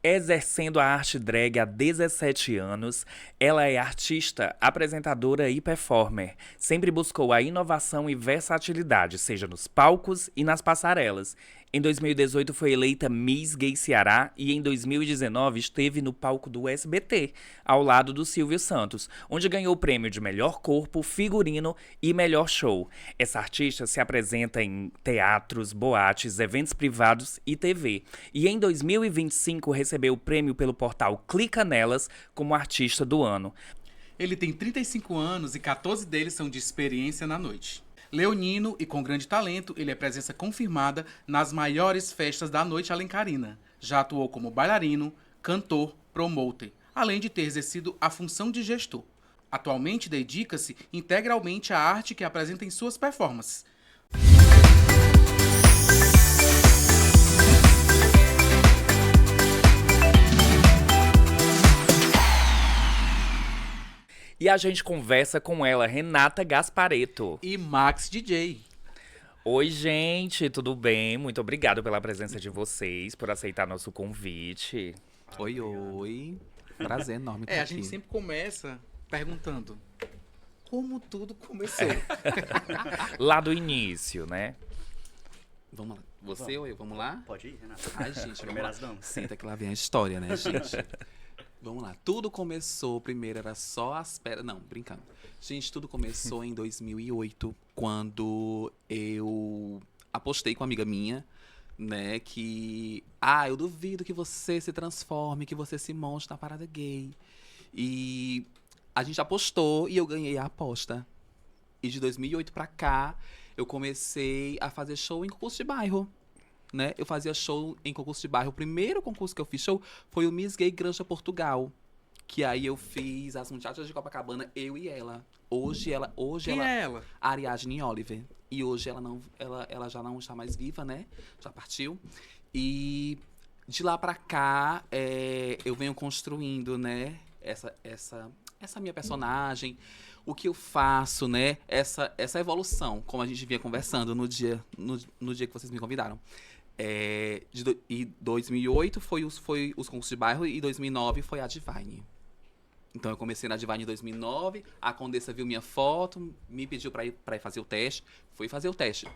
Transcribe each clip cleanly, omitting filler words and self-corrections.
Exercendo a arte drag há 17 anos, ela é artista, apresentadora e performer. Sempre buscou a inovação e versatilidade, seja nos palcos e nas passarelas. Em 2018 foi eleita Miss Gay Ceará e em 2019 esteve no palco do SBT, ao lado do Silvio Santos, onde ganhou o prêmio de melhor corpo, figurino e melhor show. Essa artista se apresenta em teatros, boates, eventos privados e TV. E em 2025 recebeu o prêmio pelo portal Clica Nelas como artista do ano. Ele tem 35 anos e 14 deles são de experiência na noite. Leonino e com grande talento, ele é presença confirmada nas maiores festas da noite alencarina. Já atuou como bailarino, cantor, promoter, além de ter exercido a função de gestor. Atualmente dedica-se integralmente à arte que apresenta em suas performances. E a gente conversa com ela, Renata Gasparetto. E Max DJ. Oi, gente, tudo bem? Muito obrigado pela presença de vocês, por aceitar nosso convite. Oi, oi. Prazer enorme estar A aqui. gente sempre começa perguntando como tudo começou. Lá do início, né? Vamos lá. Você ou eu? Vamos lá? Pode ir, Renato. Ai, gente, vamos lá. Primeiras damas. Senta que lá vem a história, né, gente? Vamos lá. Tudo começou, primeiro era só as pedras. Não, brincando. Gente, tudo começou em 2008, quando eu apostei com uma amiga minha, né, que... eu duvido que você se transforme, que você se monte na parada gay. E a gente apostou e eu ganhei a aposta. E de 2008 pra cá, eu comecei a fazer show em concurso de bairro. Né? Eu fazia show em concurso de bairro. O primeiro concurso que eu fiz show foi o Miss Gay Granja Portugal. Que aí eu fiz as Muchachas de Copacabana, eu e ela. Hoje Quem ela é ela? Ariadne Oliver. E hoje ela já não está mais viva, né? Já partiu. E de lá pra cá, eu venho construindo, né? Essa minha personagem. O que eu faço, né? Essa evolução, como a gente vinha conversando no dia que vocês me convidaram. E 2008 foi os concursos de bairro e 2009 foi a Divine. Então eu comecei na Divine em 2009, a Condessa viu minha foto, me pediu pra ir fazer o teste, fui fazer o teste.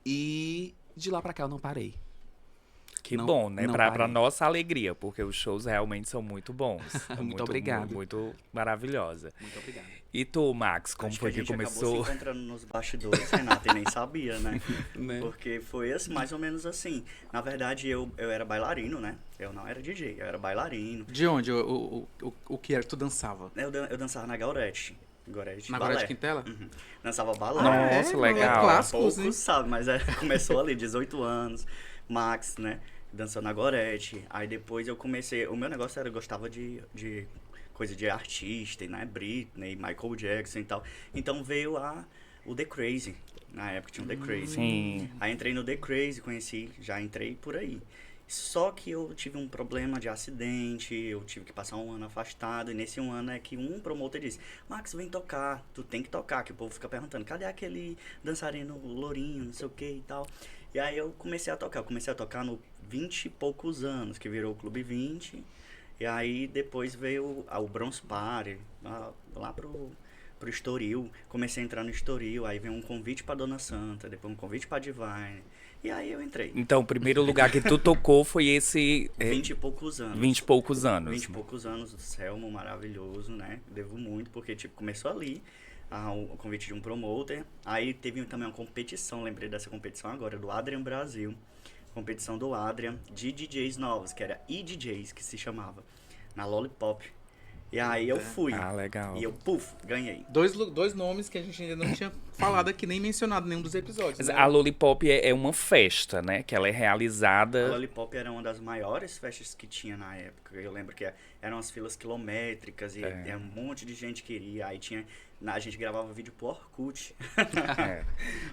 E de lá pra cá eu não parei. Que Não- bom, né? não Pra parei. nossa alegria, porque os shows realmente são muito bons. Muito obrigado. Muito maravilhosa. Muito obrigado. E tu, Max, como Acho foi que a que gente acabou começou? se encontrando nos bastidores, Renato, e nem sabia, né? Né? Porque foi assim, mais ou menos assim. Na verdade, eu era bailarino, né? Eu não era DJ, eu era bailarino. De onde? O que era que tu dançava? Eu dançava na Gorete. Gorete Na balé. Gorete Quintela? Uhum. Dançava balé. Nossa, legal. É clássico, Poucos né? sabem, mas começou ali, 18 anos. Max, né? Dançando na Gorete. Aí depois eu comecei... O meu negócio era, eu gostava de coisa de artista, né? Britney, Michael Jackson e tal. Então veio o The Crazy. Na época tinha o The Crazy. Sim. Aí entrei no The Crazy, já entrei por aí. Só que eu tive um problema de acidente, eu tive que passar um ano afastado, e nesse um ano é que um promotor disse, Max, vem tocar, tu tem que tocar, que o povo fica perguntando, cadê aquele dançarino lourinho, não sei o que e tal. E aí eu comecei a tocar no 20 e poucos anos, que virou o Clube 20, e aí depois veio o Bronze Party, lá pro Estoril, comecei a entrar no Estoril, aí veio um convite pra Dona Santa, depois um convite pra Divine, e aí eu entrei. Então, o primeiro lugar que tu tocou foi esse... 20 e poucos anos. 20 e poucos anos. 20 e poucos anos do Selmo, maravilhoso, né? Devo muito, porque, tipo, começou ali, o convite de um promoter. Aí teve também uma competição, lembrei dessa competição agora, do Adrian Brasil. Competição do Adrian, de DJs novos, que era E-DJs, que se chamava, na Lollipop. E aí eu fui. Ah, legal. E eu, ganhei. Dois nomes que a gente ainda não tinha falado aqui, nem mencionado em nenhum dos episódios. Mas Né? a Lollipop é uma festa, né? Que ela é A realizada... Lollipop era uma das maiores festas que tinha na época. Eu lembro que eram as filas quilométricas e um monte de gente que iria. Aí a gente gravava vídeo pro Orkut. É.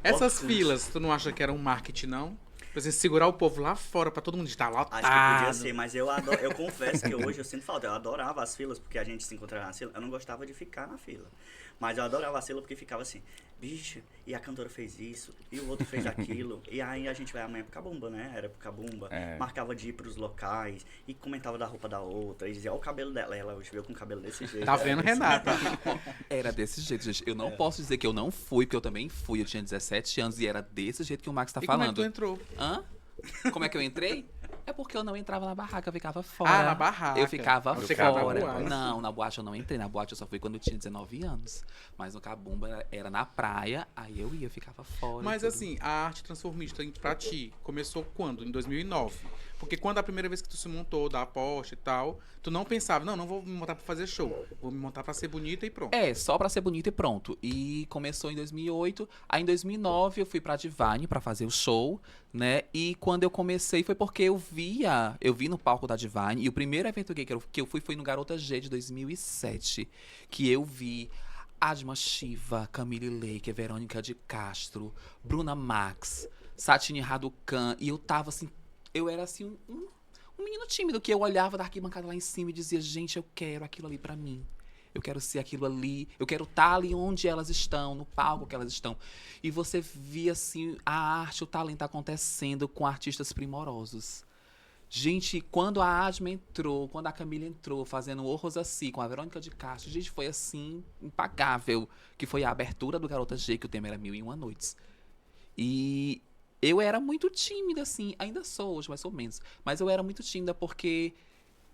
Essas Orkut. filas, tu não acha que era um marketing, não? Por exemplo, segurar o povo lá fora pra todo mundo estar lotado. Acho que podia ser, mas eu confesso que hoje eu sinto falta. Eu adorava as filas, porque a gente se encontrava na fila. Eu não gostava de ficar na fila. Mas eu adorava a fila porque ficava assim, bicho, e a cantora fez isso, e o outro fez aquilo. E aí a gente vai amanhã pro Cabumba, né? Era pro Cabumba. Marcava de ir pros locais e comentava da roupa da outra. E dizia, ó o cabelo dela. E ela hoje veio com o cabelo desse jeito. Tá vendo, Renata? Era desse jeito, gente. Eu não posso dizer que eu não fui, porque eu também fui. Eu tinha 17 anos e era desse jeito que o Max tá E falando. como é que tu entrou? Hã? Como é que eu entrei? É porque eu não entrava na barraca, eu ficava fora. Ah, na barraca. Eu ficava Eu ficava na fora. boate. Não, na boate eu não entrei. Na boate eu só fui quando eu tinha 19 anos. Mas no Cabumba era na praia, aí eu ficava fora. Mas tudo. assim, a arte transformista pra ti começou quando? Em 2009? Porque quando a primeira vez que tu se montou da aposta e tal, tu não pensava, não vou me montar pra fazer show. Vou me montar pra ser bonita e pronto. É, só pra ser bonita e pronto. E começou em 2008. Aí em 2009 eu fui pra Divine pra fazer o show, né? E quando eu comecei foi porque eu vi no palco da Divine. E o primeiro evento gay que eu fui foi no Garota G de 2007. Que eu vi Adma Shiva, Camille Lake, Verônica de Castro, Bruna Max, Satine Raducan. E eu tava assim, eu era assim um menino tímido que eu olhava da arquibancada lá em cima e dizia, gente, eu quero aquilo ali pra mim. Eu quero ser aquilo ali, eu quero estar ali onde elas estão, no palco que elas estão. E você via, assim, a arte, o talento acontecendo com artistas primorosos. Gente, quando a Adma entrou, quando a Camila entrou, fazendo o Rosassi com a Verônica de Castro, gente, foi assim, impagável. Que foi a abertura do Garota G, que o tema era 1001 Noites. E eu era muito tímida, assim, ainda sou hoje, mais ou menos. Mas eu era muito tímida porque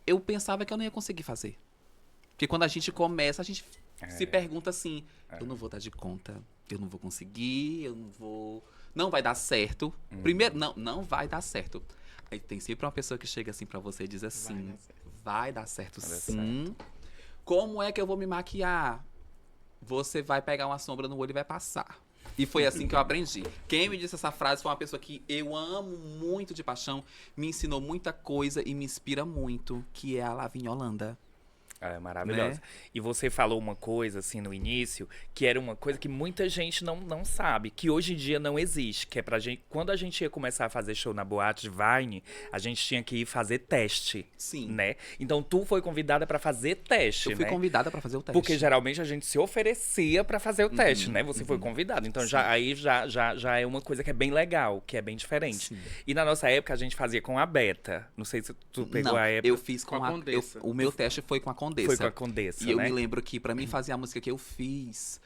eu pensava que eu não ia conseguir fazer. Porque quando a gente começa, a gente se pergunta assim, eu não vou dar de conta, eu não vou conseguir, eu não vou... Não vai dar certo. Primeiro, não vai dar certo. Aí tem sempre uma pessoa que chega assim pra você e diz assim, vai dar certo sim. Como é que eu vou me maquiar? Você vai pegar uma sombra no olho e vai passar. E foi assim que eu aprendi. Quem me disse essa frase foi uma pessoa que eu amo muito de paixão, me ensinou muita coisa e me inspira muito, que é a Lavínia Holanda. É maravilhosa. Né? E você falou uma coisa, assim, no início, que era uma coisa que muita gente não sabe, que hoje em dia não existe, que é pra gente... Quando a gente ia começar a fazer show na boate Divine, a gente tinha que ir fazer teste. Sim. Né? Então, tu foi convidada pra fazer teste, Eu fui né? convidada pra fazer o teste. Porque geralmente a gente se oferecia pra fazer o teste, né? Você foi convidado. Então, já é uma coisa que é bem legal, que é bem diferente. Sim. E na nossa época, a gente fazia com a Beta. Não sei se tu pegou Não, a época. eu fiz com Com a a Condessa. o meu teste foi com a Condessa. Foi com a Condessa, E eu né? me lembro que pra mim fazer a música que eu fiz,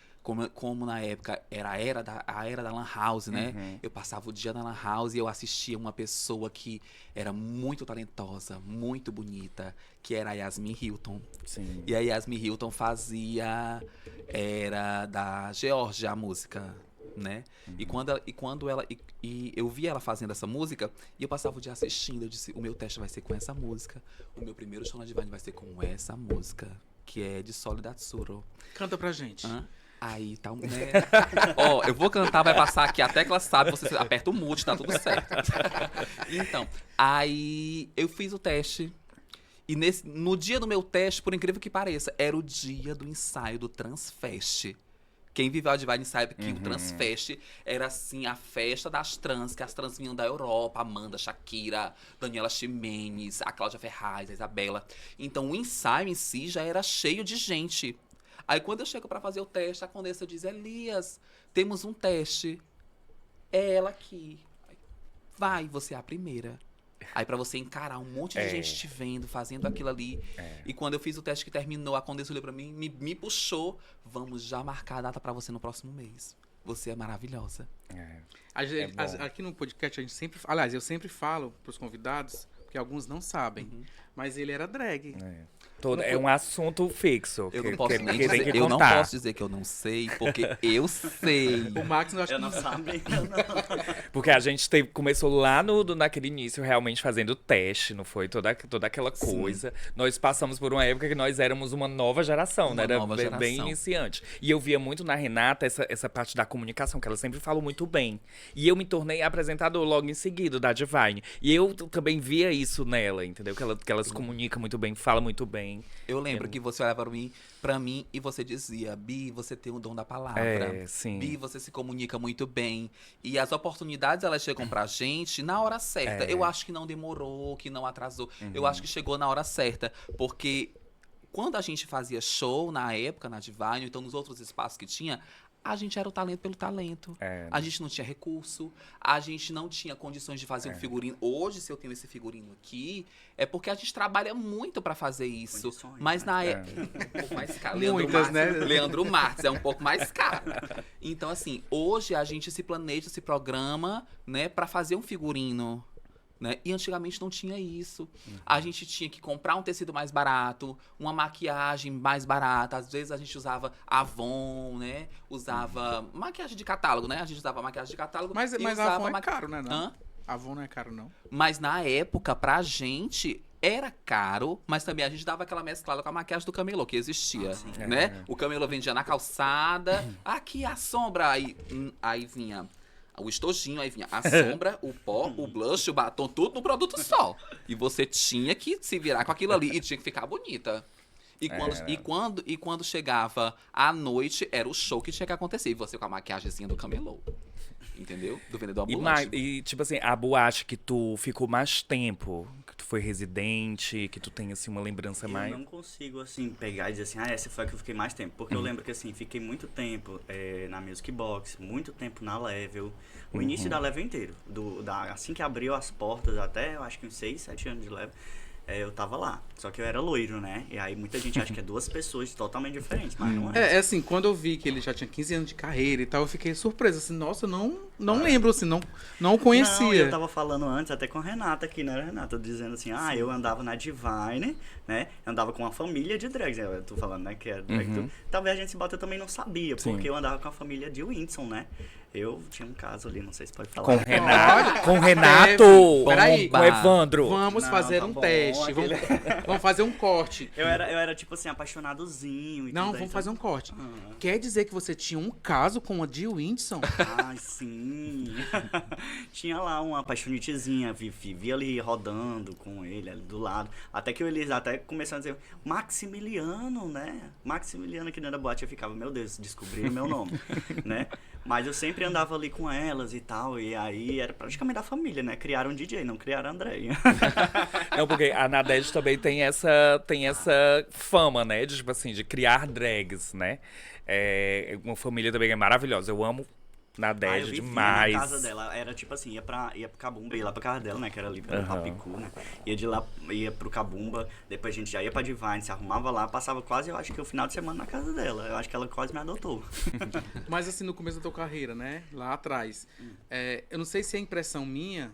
como na época era a era da Lan House, né? Eu passava o dia na Lan House e eu assistia uma pessoa que era muito talentosa, muito bonita, que era a Yasmin Hilton. Sim. E a Yasmin Hilton era da Geórgia a música, né? E eu vi ela fazendo essa música e eu passava o dia assistindo, eu disse, o meu teste vai ser com essa música, o meu primeiro show na Divine vai ser com essa música, que é de Soledad Tsuro. Canta pra gente. Aí tá, né? Ó, eu vou cantar, vai passar aqui até que ela sabe, você aperta o mute, tá tudo certo. Então, aí eu fiz o teste. E no dia do meu teste, por incrível que pareça, era o dia do ensaio do Transfest. Quem viveu a Divine sabe que o Transfest era, assim, a festa das trans, que as trans vinham da Europa, Amanda, Shakira, Daniela Ximenes, a Cláudia Ferraz, a Isabela. Então, o ensaio em si já era cheio de gente. Aí, quando eu chego pra fazer o teste, a Condessa diz, Elias, temos um teste. É ela aqui. Vai, você é a primeira. Aí pra você encarar um monte de gente te vendo, fazendo aquilo ali. E quando eu fiz o teste que terminou, a Condessa olhou pra mim, me puxou. Vamos já marcar a data pra você no próximo mês. Você é maravilhosa. Aqui no podcast a gente sempre... Aliás, eu sempre falo pros convidados, porque alguns não sabem, mas ele era drag. É um assunto fixo. Eu que- não posso que- nem que tem dizer, que eu não contar. posso dizer que eu não sei, porque eu sei. O Max, eu acho Eu que não sabe. Porque a gente começou lá naquele início realmente fazendo teste, não foi? Toda aquela coisa. Nós passamos por uma época que nós éramos uma nova geração, Uma né? Era nova bem geração. iniciante. E eu via muito na Renata essa parte da comunicação, que ela sempre falou muito bem. E eu me tornei apresentador logo em seguida da Divine. E eu também via isso nela, entendeu? Que ela se comunica muito bem, fala muito bem. Eu lembro que você olhava pra mim e você dizia, Bi, você tem o dom da palavra. Sim. Bi, você se comunica muito bem. E as oportunidades, elas chegam pra gente na hora certa. Eu acho que não demorou, que não atrasou. Eu acho que chegou na hora certa. Porque quando a gente fazia show na época, na Divine, então nos outros espaços que tinha, A gente era o talento pelo talento. A gente não tinha recurso, a gente não tinha condições de fazer um figurino. Hoje, se eu tenho esse figurino aqui, é porque a gente trabalha muito pra fazer isso. Condições, Mas né? na época, um pouco mais caro. Muitas, né? Leandro Marques é um pouco mais caro. Então, assim, hoje a gente se planeja, se programa, né, pra fazer um figurino. Né? E antigamente não tinha isso. A gente tinha que comprar um tecido mais barato, uma maquiagem mais barata. Às vezes a gente usava Avon, né? Usava maquiagem de catálogo, né? A gente usava maquiagem de catálogo. Mas e a usava Avon é caro, né? Não? Hã? Avon não é caro, não. Mas na época, pra gente, era caro, mas também a gente dava aquela mesclada com a maquiagem do camelô, que existia, né? O camelô vendia na calçada, aqui a sombra, aí vinha o estojinho, aí vinha a sombra, o pó, o blush, o batom, tudo no produto só. E você tinha que se virar com aquilo ali e tinha que ficar bonita. E quando chegava a noite, era o show que tinha que acontecer. E você com a maquiagemzinha do camelô. Entendeu? Do vendedor ambulante. E, tipo assim, a boate que tu ficou mais tempo, que tu foi residente, que tu tem, assim, uma lembrança mais... Eu não consigo, assim, pegar e dizer assim, essa foi a que eu fiquei mais tempo. Porque eu lembro que, assim, fiquei muito tempo na Music Box, muito tempo na Level. O início da Level inteiro. Assim que abriu as portas, até, eu acho que uns 6, 7 anos de Level, eu tava lá. Só que eu era loiro, né? E aí muita gente acha que é duas pessoas totalmente diferentes, mas não é. É assim, quando eu vi que ele já tinha 15 anos de carreira e tal, eu fiquei surpreso. Assim, nossa, eu não lembro, assim, não conhecia. Não, eu tava falando antes até com a Renata aqui, né, Renata? Dizendo assim, eu andava na Divine, né? Eu andava com uma família de drags. Eu tô falando, né, que era drag. Talvez a gente se bateu, eu também não sabia, porque eu andava com a família de Whindersson, né? Eu tinha um caso ali, não sei se pode falar. Com o Renato! Peraí. Com o Evandro! Vamos Não, fazer tá um bom, teste. Vamos fazer um corte. Eu era tipo assim, apaixonadozinho e Não, tudo. vamos fazer um corte. Quer dizer que você tinha um caso com a Jill Whindersson? Ai, sim. Tinha lá uma apaixonitezinha, vivia ali rodando com ele ali do lado. Até que eles até começaram a dizer, Maximiliano, né? Maximiliano aqui dentro da boate. Eu ficava, meu Deus, descobriram meu nome, né? Mas eu sempre andava ali com elas e tal. E aí era praticamente da família, né? Criaram um DJ, não criaram André. Não, porque a Nadege também tem essa fama, né? De, tipo assim, de criar drags, né? É uma família também que é maravilhosa. Eu amo Nadege eu vivia demais. na casa dela, era tipo assim, ia pro Cabumba, ia lá pra casa dela, né, que era ali pelo Papicu, né, ia de lá, ia pro Cabumba, depois a gente já ia pra Divine, se arrumava lá, passava quase, eu acho que o final de semana na casa dela, eu acho que ela quase me adotou. Mas assim, no começo da tua carreira, né, lá atrás, eu não sei se é impressão minha,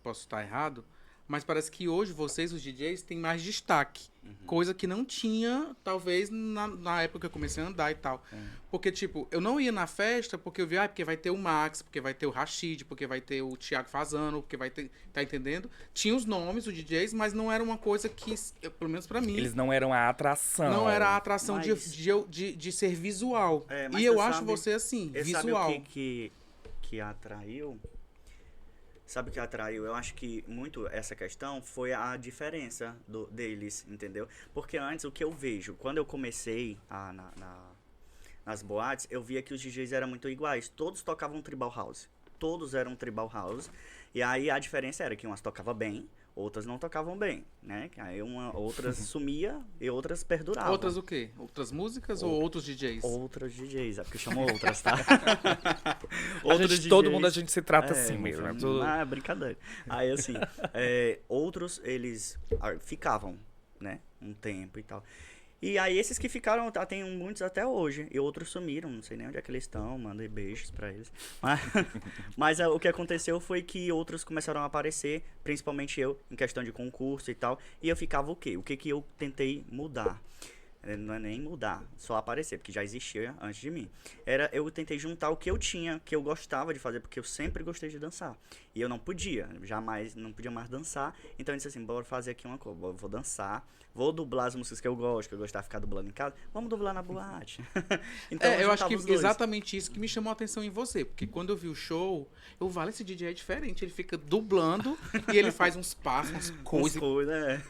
posso estar errado, mas parece que hoje vocês, os DJs, têm mais destaque. Coisa que não tinha, talvez, na época que eu comecei a andar e tal. Porque, tipo, eu não ia na festa porque eu via, porque vai ter o Max, porque vai ter o Rashid, porque vai ter o Thiago Fazano, porque vai ter... Tá entendendo? Tinha os nomes, os DJs, mas não era uma coisa que, pelo menos pra mim... Eles não eram a atração. Não era a atração Mas- de ser visual. Mas E eu você acho sabe- você assim, Sabe visual. o que atraiu? Sabe o que atraiu? Eu acho que muito essa questão foi a diferença deles, entendeu? Porque antes, o que eu vejo, quando eu comecei nas boates, eu via que os DJs eram muito iguais. Todos tocavam tribal house. Todos eram tribal house. E aí a diferença era que umas tocavam bem, outras não tocavam bem, né? Aí outras sumia e outras perduravam. Outras o quê? Outras músicas ou outros DJs? Outras DJs, é porque chamam outras, tá? Todo mundo a gente se trata assim mesmo. Né? É brincadeira. Aí, assim, outros, eles ficavam, né? Um tempo e tal. E aí, esses que ficaram, tem muitos até hoje. E outros sumiram, não sei nem onde é que eles estão. Mandei beijos pra eles. Mas o que aconteceu foi que outros começaram a aparecer, principalmente eu, em questão de concurso e tal. E eu ficava o quê? O que eu tentei mudar? Não é nem mudar, só aparecer, porque já existia antes de mim. Eu tentei juntar o que eu tinha, que eu gostava de fazer, porque eu sempre gostei de dançar. E eu não podia mais dançar. Então eu disse assim, bora fazer aqui uma coisa, vou dançar, vou dublar as músicas que eu gosto, que eu gostava de ficar dublando em casa, vamos dublar na boate. Então eu acho que juntava os dois. exatamente isso que me chamou a atenção em você. Porque quando eu vi o show, esse DJ é diferente. Ele fica dublando e ele faz uns passos, umas coisas.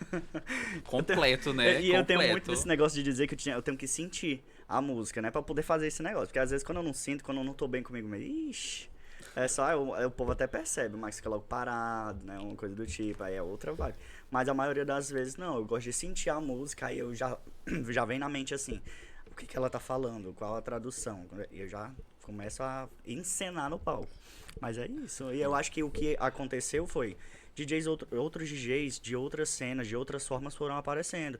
Completo, né? E eu tenho muito desse negócio de dizer que eu tenho que sentir a música, né? Pra poder fazer esse negócio. Porque às vezes quando eu não sinto, quando eu não tô bem comigo mesmo, ixi, é só, o povo até percebe, o Max fica logo parado, né? Uma coisa do tipo, aí é outra vibe. Mas a maioria das vezes não, eu gosto de sentir a música, aí eu já vem na mente assim, o que ela tá falando, qual a tradução, e eu já começam a encenar no palco. Mas é isso. E eu acho que o que aconteceu foi outros DJs de outras cenas, de outras formas foram aparecendo.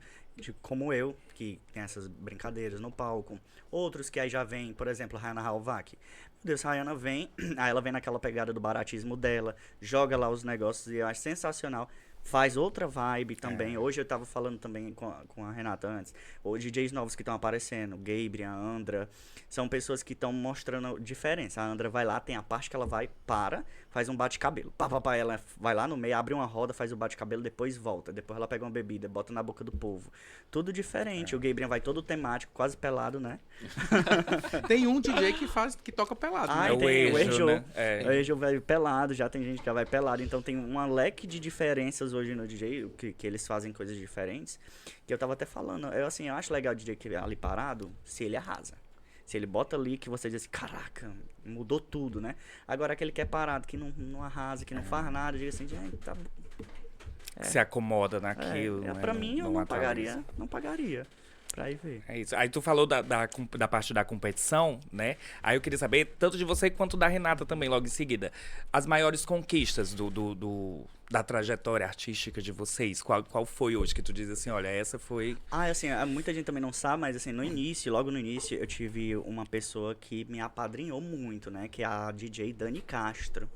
Como eu, que tem essas brincadeiras no palco. Outros que aí já vem, por exemplo, Rayana Halvac. Meu Deus, a Rayana vem, aí ela vem naquela pegada do baratismo dela, joga lá os negócios e eu acho sensacional. Faz outra vibe também. Hoje eu tava falando também com a Renata antes. Os DJs novos que estão aparecendo, Gabriel, a Andra, são pessoas que estão mostrando diferença. A Andra vai lá, tem a parte que ela vai, faz um bate-cabelo. Ela vai lá no meio, abre uma roda, faz o bate-cabelo, depois volta. Depois ela pega uma bebida, bota na boca do povo. Tudo diferente. O Gabriel vai todo temático, quase pelado, né? Tem um DJ que toca pelado, né? É o Ejo, né? O Ejo vai pelado, já tem gente que já vai pelado. Então tem um leque de diferenças hoje no DJ, que eles fazem coisas diferentes. Que eu tava até falando, eu acho legal o DJ que é ali parado, se ele arrasa. Se ele bota ali que você diz assim, caraca, mudou tudo, né? Agora aquele que é parado, que não arrasa, que não faz nada, diga assim, tá bom. Se acomoda naquilo. Né? Pra mim, eu não pagaria. Pra ir ver. É isso. Aí tu falou da parte da competição, né? Aí eu queria saber, tanto de você quanto da Renata também, logo em seguida. As maiores conquistas da trajetória artística de vocês. Qual foi hoje que tu diz assim, olha, essa foi... assim, muita gente também não sabe, mas assim, logo no início, eu tive uma pessoa que me apadrinhou muito, né? Que é a DJ Dani Castro.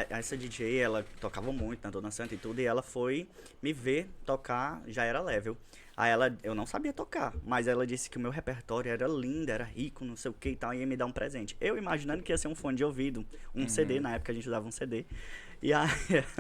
Essa DJ, ela tocava muito na Dona Santa e tudo, e ela foi me ver tocar, já era level. Aí eu não sabia tocar, mas ela disse que o meu repertório era lindo, era rico, não sei o que e tal, e ia me dar um presente. Eu imaginando que ia ser um fone de ouvido, um CD, na época a gente usava um CD, e aí,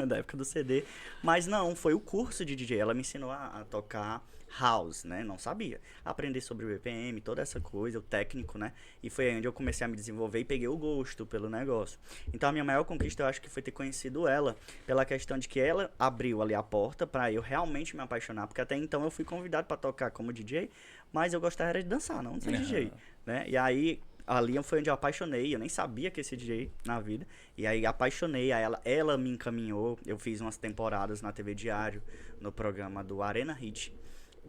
da época do CD, mas não, foi o curso de DJ, ela me ensinou a tocar house, né, não sabia, aprender sobre o BPM, toda essa coisa, o técnico, né, e foi aí onde eu comecei a me desenvolver e peguei o gosto pelo negócio. Então a minha maior conquista eu acho que foi ter conhecido ela, pela questão de que ela abriu ali a porta pra eu realmente me apaixonar, porque até então eu fui convidado pra tocar como DJ, mas eu gostava era de dançar, não de ser DJ, né, e aí ali foi onde eu apaixonei, eu nem sabia que ia ser DJ na vida, e aí apaixonei, aí ela me encaminhou, eu fiz umas temporadas na TV Diário, no programa do Arena Hit,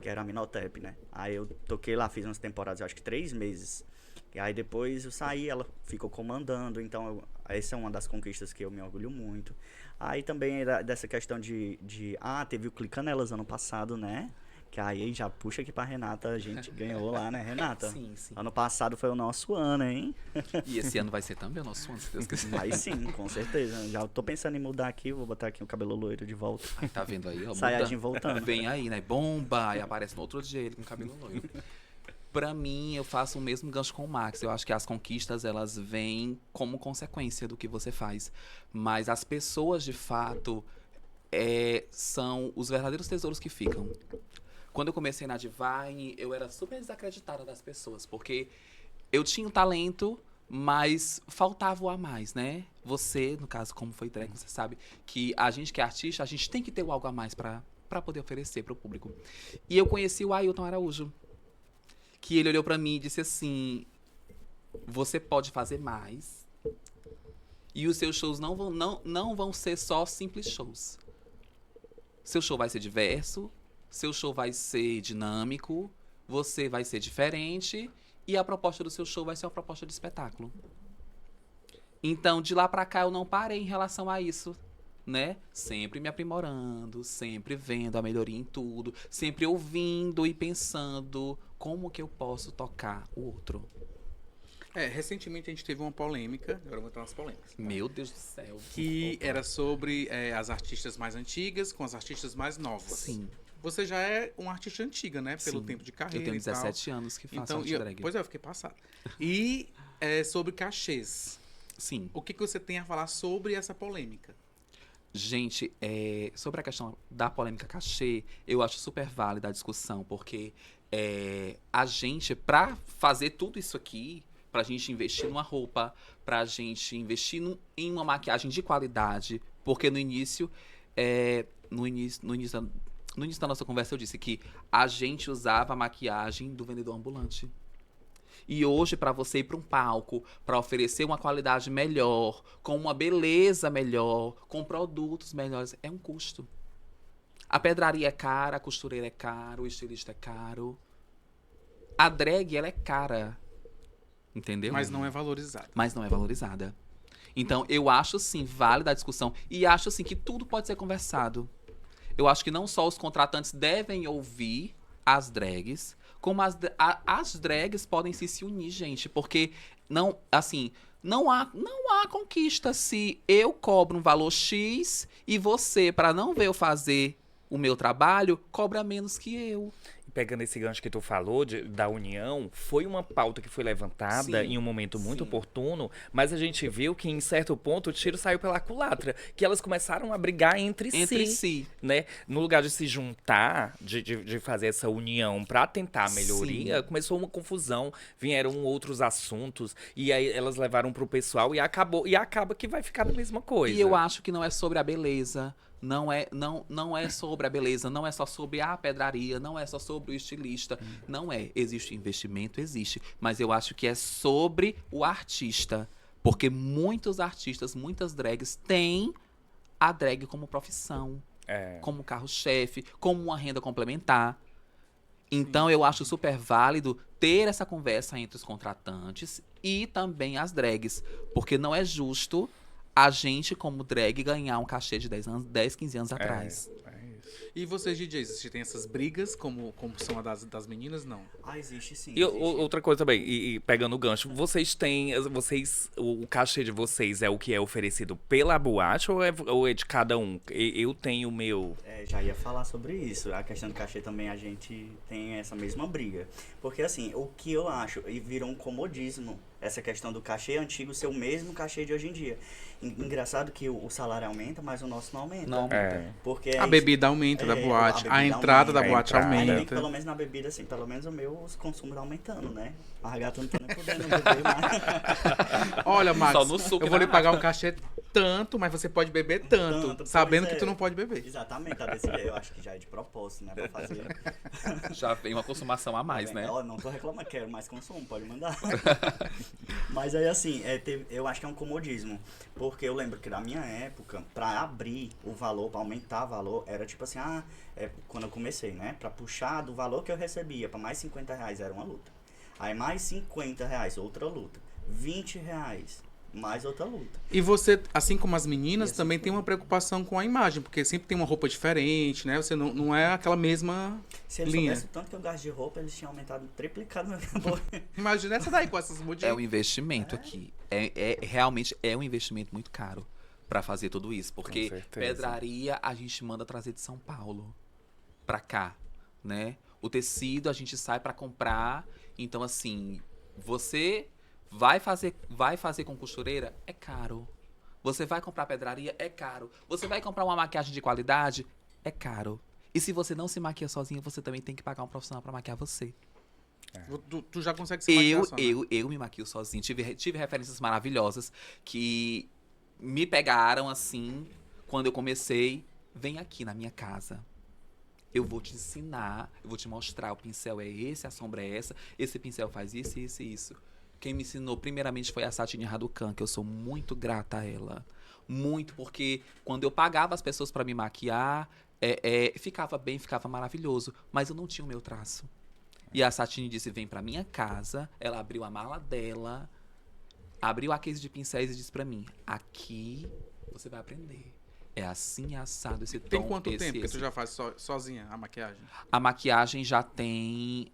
que era a Minotep, né? Aí eu toquei lá, fiz umas temporadas, eu acho que 3 meses. E aí depois eu saí, ela ficou comandando, então essa é uma das conquistas que eu me orgulho muito. Aí também dessa questão teve o Clicanelas ano passado, né? Que aí já puxa aqui pra Renata, a gente ganhou lá, né, Renata? Sim. Ano passado foi o nosso ano, hein? E esse ano vai ser também o nosso ano, se Deus quiser. Vai sim, com certeza. Já tô pensando em mudar aqui, vou botar aqui o cabelo loiro de volta. Aí, tá vendo aí, ó? Sayajin voltando. Vem aí, né? Bomba! E aparece no outro dia ele com cabelo loiro. Pra mim, eu faço o mesmo gancho com o Max. Eu acho que as conquistas, elas vêm como consequência do que você faz. Mas as pessoas, de fato, são os verdadeiros tesouros que ficam. Quando eu comecei na Divine, eu era super desacreditada das pessoas, porque eu tinha um talento, mas faltava o a mais, né? Você, no caso, como foi drag, você sabe que a gente que é artista, a gente tem que ter algo a mais pra poder oferecer pro público. E eu conheci o Ailton Araújo, que ele olhou pra mim e disse assim, você pode fazer mais, e os seus shows não vão ser só simples shows. Seu show vai ser diverso, seu show vai ser dinâmico, você vai ser diferente e a proposta do seu show vai ser uma proposta de espetáculo. Então, de lá pra cá, eu não parei em relação a isso, né? Sempre me aprimorando, sempre vendo a melhoria em tudo, sempre ouvindo e pensando como que eu posso tocar o outro. Recentemente a gente teve uma polêmica, agora eu vou entrar nas polêmicas. Meu Deus do céu. Que era sobre as artistas mais antigas com as artistas mais novas. Sim. Você já é uma artista antiga, né? Pelo Sim. tempo de carreira. Eu tenho e tal. 17 anos que faço Então, arte drag. Pois é, eu fiquei passado. E sobre cachês. Sim. O que você tem a falar sobre essa polêmica? Gente, sobre a questão da polêmica cachê, eu acho super válida a discussão, porque a gente, pra fazer tudo isso aqui, pra gente investir numa roupa, pra gente investir em uma maquiagem de qualidade, porque no início da nossa conversa eu disse que a gente usava a maquiagem do vendedor ambulante. E hoje, para você ir para um palco, para oferecer uma qualidade melhor, com uma beleza melhor, com produtos melhores, é um custo. A pedraria é cara, a costureira é cara, o estilista é caro. A drag, ela é cara. Entendeu? Mas não é valorizado. Mas não é valorizada. Então, eu acho, sim, válida a discussão. E acho, assim, que tudo pode ser conversado. Eu acho que não só os contratantes devem ouvir as drags, como as drags podem se unir, gente. Porque, não, assim, não há conquista se eu cobro um valor X e você, para não ver eu fazer o meu trabalho, cobra menos que eu. Pegando esse gancho que tu falou da união, foi uma pauta que foi levantada Sim, em um momento muito sim. oportuno, mas a gente viu que em certo ponto o tiro saiu pela culatra, que elas começaram a brigar entre si, né? No lugar de se juntar, de fazer essa união pra tentar a melhoria, começou uma confusão, vieram outros assuntos, e aí elas levaram pro pessoal e acaba que vai ficar a mesma coisa. E eu acho que não é sobre a beleza. Não é sobre a beleza, não é só sobre a pedraria, não é só sobre o estilista. Não é. Existe investimento, existe. Mas eu acho que é sobre o artista. Porque muitos artistas, muitas drags têm a drag como profissão, como carro-chefe, como uma renda complementar. Então eu acho super válido ter essa conversa entre os contratantes e também as drags. Porque não é justo a gente, como drag, ganhar um cachê de 10, 15 anos atrás. E vocês, DJs, vocês têm essas brigas, como são a das meninas? Não. Existe sim. E outra coisa também, e pegando o gancho, o cachê de vocês é o que é oferecido pela boate ou é de cada um? Eu tenho o meu... Já ia falar sobre isso. A questão do cachê também a gente tem essa mesma briga. Porque assim, o que eu acho, e virou um comodismo, essa questão do cachê antigo ser o mesmo cachê de hoje em dia. Engraçado que o salário aumenta, mas o nosso não aumenta. Não aumenta. Porque A bebida aumenta da boate, a entrada da boate Ainda bem que aumenta. pelo menos na bebida, assim, pelo menos o meu consumo tá aumentando, né? A gata não tá nem podendo beber mais. Olha, Max, Só no suco eu vou e lhe na pagar um cachê tanto, mas você pode beber tanto, Pois sabendo é. que tu não pode beber. Exatamente, tá desse jeito. Eu acho que já é de propósito, né? Pra fazer. Já vem uma consumação a mais, né? Ó, não tô reclamando, quero mais consumo, pode mandar. Mas aí, assim, eu acho que é um comodismo. Porque eu lembro que na minha época, pra abrir o valor, pra aumentar o valor, era tipo assim, quando eu comecei, né? Pra puxar do valor que eu recebia pra mais R$50 era uma luta. Aí mais R$50, outra luta. R$20, mais outra luta. E você, assim como as meninas, E assim também tem uma preocupação com a imagem, porque sempre tem uma roupa diferente, né? Você não é aquela mesma Se eles linha. soubessem o tanto que eu gasto de roupa, eles tinham aumentado, triplicado meu valor. Imagina essa daí com essas É mudinhas. um investimento aqui. Realmente é um investimento muito caro pra fazer tudo isso. Porque Com certeza. pedraria a gente manda trazer de São Paulo pra cá, né? O tecido a gente sai pra comprar. Então, assim, você vai fazer com costureira? É caro. Você vai comprar pedraria? É caro. Você vai comprar uma maquiagem de qualidade? É caro. E se você não se maquia sozinho, você também tem que pagar um profissional pra maquiar você. Tu já consegue se maquiar só, né? Eu me maquio sozinho. Tive referências maravilhosas que me pegaram assim quando eu comecei. Vem aqui na minha casa. Eu vou te ensinar, eu vou te mostrar. O pincel é esse, a sombra é essa. Esse pincel faz isso, isso e isso. Quem me ensinou primeiramente foi a Satine Raducan, que eu sou muito grata a ela. Muito, porque quando eu pagava as pessoas pra me maquiar, ficava bem, ficava maravilhoso. Mas eu não tinha o meu traço. E a Satine disse, vem pra minha casa. Ela abriu a mala dela, abriu a case de pincéis e disse pra mim, aqui você vai aprender. É assim, assado, esse tom, Tem quanto esse, tempo que esse. tu já faz sozinha a maquiagem? A maquiagem já tem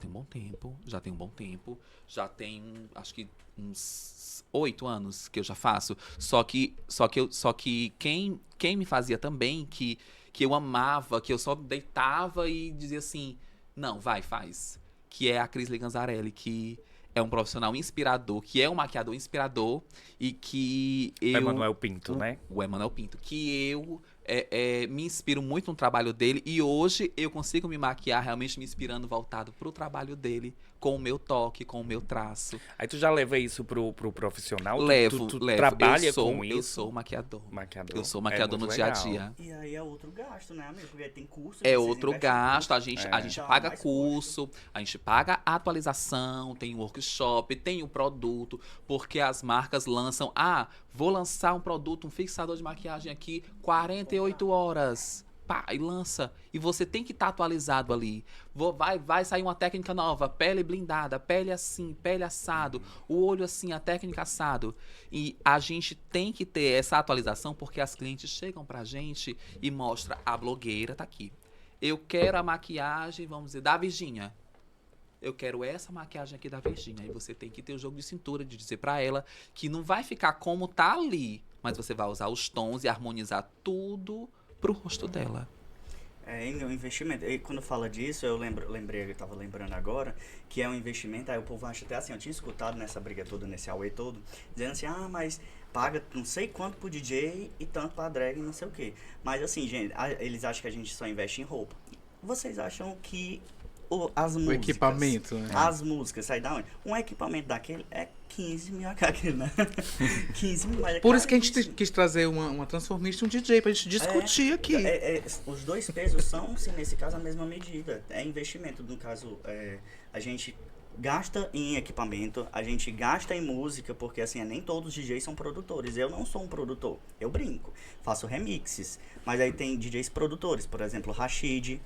um bom tempo. Já tem um bom tempo. Já tem, acho que uns 8 anos que eu já faço. Só que quem me fazia também, que eu amava, que eu só deitava e dizia assim, não, vai, faz. Que é a Cris Ganzarelli, que é um profissional inspirador, que é um maquiador inspirador e que eu... Emanuel Pinto, né? O Emanuel Pinto, que eu me inspiro muito no trabalho dele e hoje eu consigo me maquiar realmente me inspirando voltado pro trabalho dele, com o meu toque, com o meu traço. Aí tu já leva isso pro profissional? Levo. Tu trabalha eu com isso? Eu sou maquiador. Maquiador. Eu sou maquiador muito no dia a legal. dia. E aí é outro gasto, né, amigo? Porque tem curso. É vocês outro investem em gasto, curso. a gente Então, paga mais curso, a gente paga atualização, tem workshop, tem o produto, porque as marcas lançam, vou lançar um produto, um fixador de maquiagem aqui, 48 horas. pá, e lança. E você tem que estar atualizado ali. Vai sair uma técnica nova, pele blindada, pele assim, pele assado, o olho assim, a técnica assado. E a gente tem que ter essa atualização porque as clientes chegam pra gente e mostra a blogueira tá aqui. Eu quero a maquiagem, vamos dizer, da Virgínia. Eu quero essa maquiagem aqui da Virgínia. Aí você tem que ter o jogo de cintura de dizer pra ela que não vai ficar como tá ali, mas você vai usar os tons e harmonizar tudo pro rosto dela. É um investimento. E quando fala disso, eu tava lembrando agora, que é um investimento, aí o povo acha até assim, eu tinha escutado nessa briga toda, nesse auê todo, dizendo assim, mas paga não sei quanto pro DJ e tanto pra drag e não sei o quê. Mas assim, gente, eles acham que a gente só investe em roupa. Vocês acham que as músicas... O equipamento, né? As músicas, sai da onde? Um equipamento daquele é 15 mil aquele, né? 15 mil, mas Por isso que a gente quis trazer uma transformista e um DJ pra gente discutir aqui. Os dois pesos são, sim, nesse caso, a mesma medida. É investimento. No caso, a gente gasta em equipamento, a gente gasta em música, porque assim, nem todos os DJs são produtores. Eu não sou um produtor, eu brinco, faço remixes. Mas aí tem DJs produtores, por exemplo, Rashid,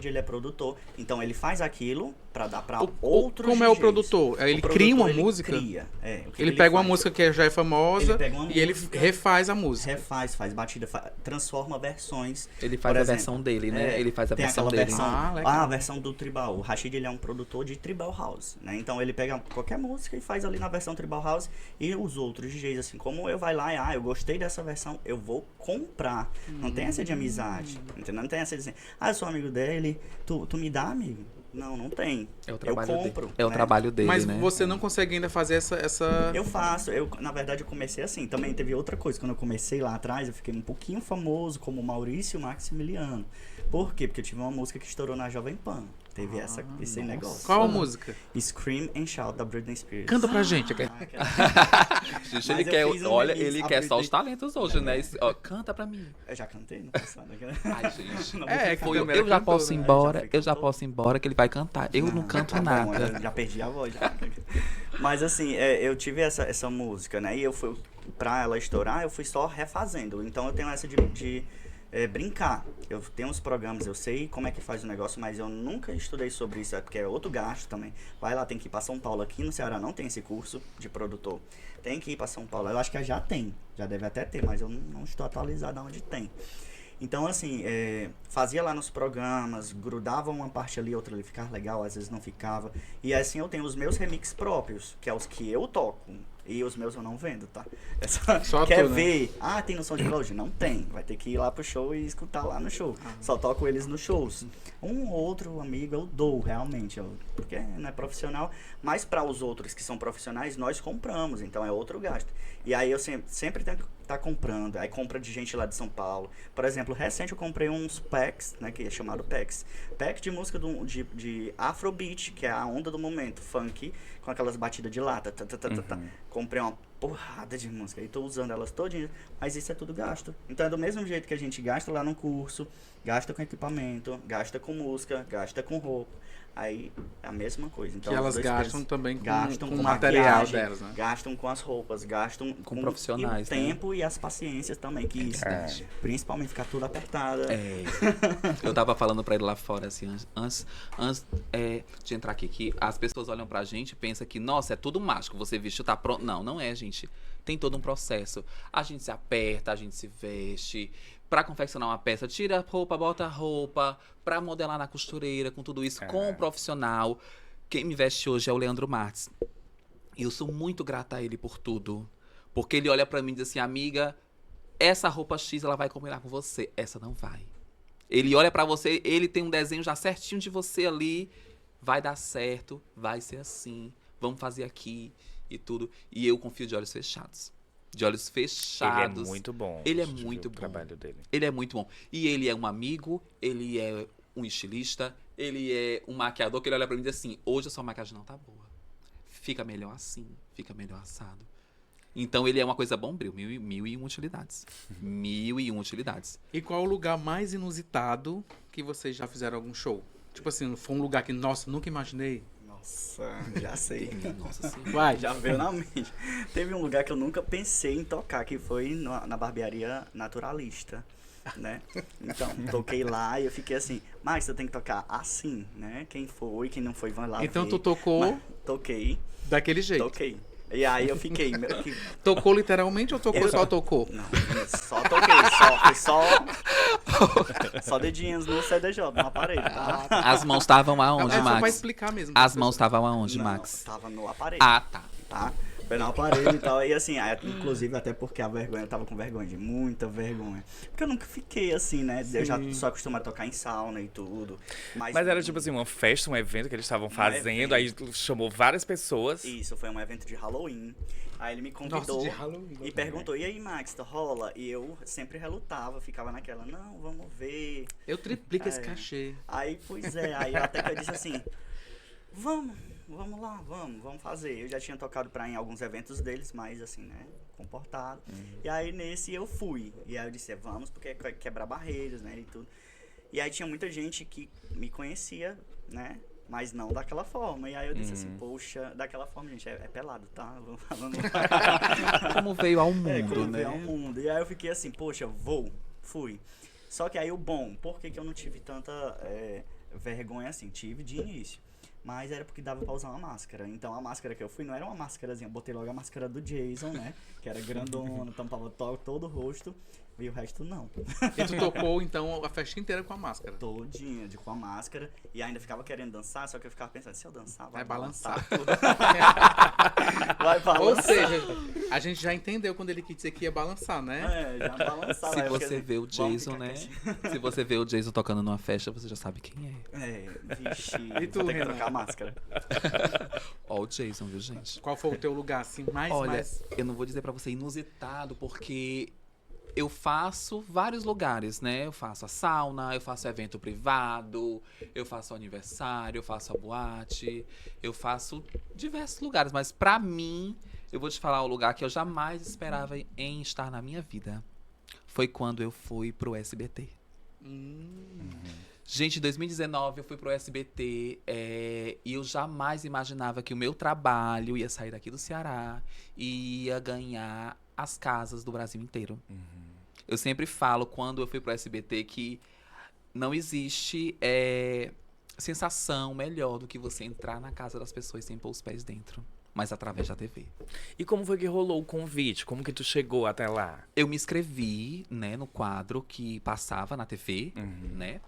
ele é produtor, então ele faz aquilo pra dar pra outros Como DJs. é o produtor? Ele cria uma música? Ele pega uma música que já é famosa e ele refaz a música. Refaz, faz batida, transforma versões. Ele faz a versão dele, né? Ele faz a tem versão aquela dele. a versão do tribal. O Rashid, ele é um produtor de tribal house, né? Então ele pega qualquer música e faz ali na versão tribal house, e os outros DJs, assim como eu, vai lá e, eu gostei dessa versão, eu vou comprar. Não tem essa de amizade, entendeu? Não tem essa de assim, eu sou amigo dele, tu me dá, amigo? Não tem. É o trabalho eu compro. dele. É o né? trabalho dele, Mas né? você não consegue ainda fazer essa... Eu faço. Na verdade, eu comecei assim. Também teve outra coisa. Quando eu comecei lá atrás, eu fiquei um pouquinho famoso como Maurício Maximiliano. Por quê? Porque eu tive uma música que estourou na Jovem Pan. Teve esse negócio. Qual a música? Scream and Shout, da Britney Spears. Canta pra gente. Gente, ele quer, ele quer só os talentos hoje, né? Canta pra mim. Eu já cantei no passado. Ai, gente. Eu já posso ir embora, eu já posso ir embora que ele vai cantar. Eu não canto tá bom, nada. eu já perdi a voz. Mas assim, eu tive essa música, né? E eu fui, pra ela estourar, eu fui só refazendo. Então eu tenho essa de brincar. Eu tenho uns programas, eu sei como é que faz o negócio, mas eu nunca estudei sobre isso, porque é outro gasto também. Vai lá, tem que ir pra São Paulo. Aqui no Ceará não tem esse curso de produtor. Tem que ir pra São Paulo. Eu acho que já tem, já deve até ter, mas eu não estou atualizado onde tem. Então, assim, fazia lá nos programas, grudava uma parte ali, outra ali, ficava legal, às vezes não ficava. E assim eu tenho os meus remixes próprios, que é os que eu toco. E os meus eu não vendo, tá? Só quer tu, né? ver? Tem no SoundCloud? Não tem. Vai ter que ir lá pro show e escutar lá no show. Só toco eles nos shows. Um ou outro amigo eu dou, realmente. Porque não é profissional. Mas para os outros que são profissionais, nós compramos. Então é outro gasto. E aí eu sempre tenho que estar comprando. Aí compra de gente lá de São Paulo. Por exemplo, recente eu comprei uns packs, né? Que é chamado packs. Pack de música de Afrobeat, que é a onda do momento. Funk, com aquelas batidas de lata. Comprei uma porrada de música e tô usando elas todinhas, mas isso é tudo gasto. Então é do mesmo jeito que a gente gasta lá no curso, gasta com equipamento, gasta com música, gasta com roupa. Aí é a mesma coisa. Então, que elas gastam também com o material delas, né? Gastam com as roupas, gastam com profissionais, o tempo, né? E as paciências também, que isso, principalmente ficar tudo apertada. Eu tava falando pra ele lá fora, assim, antes de entrar aqui, que as pessoas olham pra gente e pensam que, nossa, é tudo mágico, você vestiu, tá pronto. Não é, gente. Tem todo um processo. A gente se aperta, a gente se veste. Pra confeccionar uma peça, tira a roupa, bota a roupa. Pra modelar na costureira, com tudo isso, com um profissional. Quem me veste hoje é o Leandro Martins. E eu sou muito grata a ele por tudo. Porque ele olha pra mim e diz assim, amiga, essa roupa X, ela vai combinar com você. Essa não vai. Ele olha pra você, ele tem um desenho já certinho de você ali. Vai dar certo, vai ser assim. Vamos fazer aqui e tudo. E eu confio de olhos fechados. De olhos fechados. Ele é muito bom. Ele é muito bom. O trabalho dele. Ele é muito bom. E ele é um amigo, ele é um estilista, ele é um maquiador, que ele olha pra mim e diz assim, hoje a sua maquiagem não tá boa. Fica melhor assim, fica melhor assado. Então ele é uma coisa bombril, mil e uma utilidades. 1001 utilidades. E qual o lugar mais inusitado que vocês já fizeram algum show? Tipo assim, foi um lugar que, nossa, nunca imaginei. Nossa, já sei. Nossa senhora. Vai. Já veio na mente. Teve um lugar que eu nunca pensei em tocar, que foi na barbearia Naturalista. né? Então, toquei lá e eu fiquei assim, Max, você tem que tocar assim, né? Quem foi, quem não foi, vai lá Então ver. tu tocou Mas, toquei, daquele jeito. toquei. E aí eu fiquei... Tocou literalmente ou tocou Eu- só tocou? Não, só toquei, foi só dedinhos no CDJ, no aparelho, tá? As mãos estavam aonde, É só pra Max? explicar mesmo. As mãos estavam aonde, Não, Max? tava no aparelho. Ah, tá. Tá? Foi no aparelho e tal. E assim, inclusive até porque a vergonha, eu tava com vergonha, de muita vergonha. Porque eu nunca fiquei assim, né? Eu já sou acostumado a tocar em sauna e tudo. Mas era tipo assim, uma festa, um evento que eles estavam fazendo, aí chamou várias pessoas. Isso, foi um evento de Halloween. Aí ele me convidou Nossa, de Halloween. e perguntou, e aí, Max, tá rola? E eu sempre relutava, ficava naquela, não, vamos ver. Eu triplico esse cachê. Aí, pois é, aí até que eu disse assim, vamos lá, vamos fazer. Eu já tinha tocado em alguns eventos deles, mas assim, né, comportado. E aí nesse eu fui. E aí eu disse, vamos, porque é quebrar barreiras, né, e tudo. E aí tinha muita gente que me conhecia, né, mas não daquela forma. E aí eu disse assim, poxa, daquela forma, gente, é pelado, tá? Vamos falando. Como veio ao mundo, Como né? veio ao mundo. E aí eu fiquei assim, poxa, fui. Só que aí por que eu não tive tanta vergonha assim? Tive de início. Mas era porque dava pra usar uma máscara. Então a máscara que eu fui não era uma máscarazinha. Eu botei logo a máscara do Jason, né? Que era grandona, tampava todo o rosto. E o resto não. E tu tocou, então, a festa inteira com a máscara. Todinha, com a máscara. E ainda ficava querendo dançar, só que eu ficava pensando, se eu dançar, Vai balançar. tudo. Vai balançar. Ou seja, a gente já entendeu quando ele quis dizer que ia balançar, né? Já balançava. Se Aí eu você fiquei, vê o vamos Jason, ficar né? quietinho. Se você vê o Jason tocando numa festa, você já sabe quem é. Vixe, E tu, vou ter que Renan? trocar a máscara. Ó o Jason, viu, gente? Qual foi o teu lugar, assim, Olha, mais... eu não vou dizer pra você inusitado, porque eu faço vários lugares, né? Eu faço a sauna, eu faço evento privado, eu faço aniversário, eu faço a boate, eu faço diversos lugares. Mas pra mim, eu vou te falar o lugar que eu jamais esperava em estar na minha vida. Foi quando eu fui pro SBT. Gente, em 2019 eu fui pro SBT e eu jamais imaginava que o meu trabalho ia sair daqui do Ceará e ia ganhar as casas do Brasil inteiro. Eu sempre falo, quando eu fui pro SBT, que não existe sensação melhor do que você entrar na casa das pessoas sem pôr os pés dentro, mas através da TV. E como foi que rolou o convite? Como que tu chegou até lá? Eu me inscrevi, né, no quadro que passava na TV, né?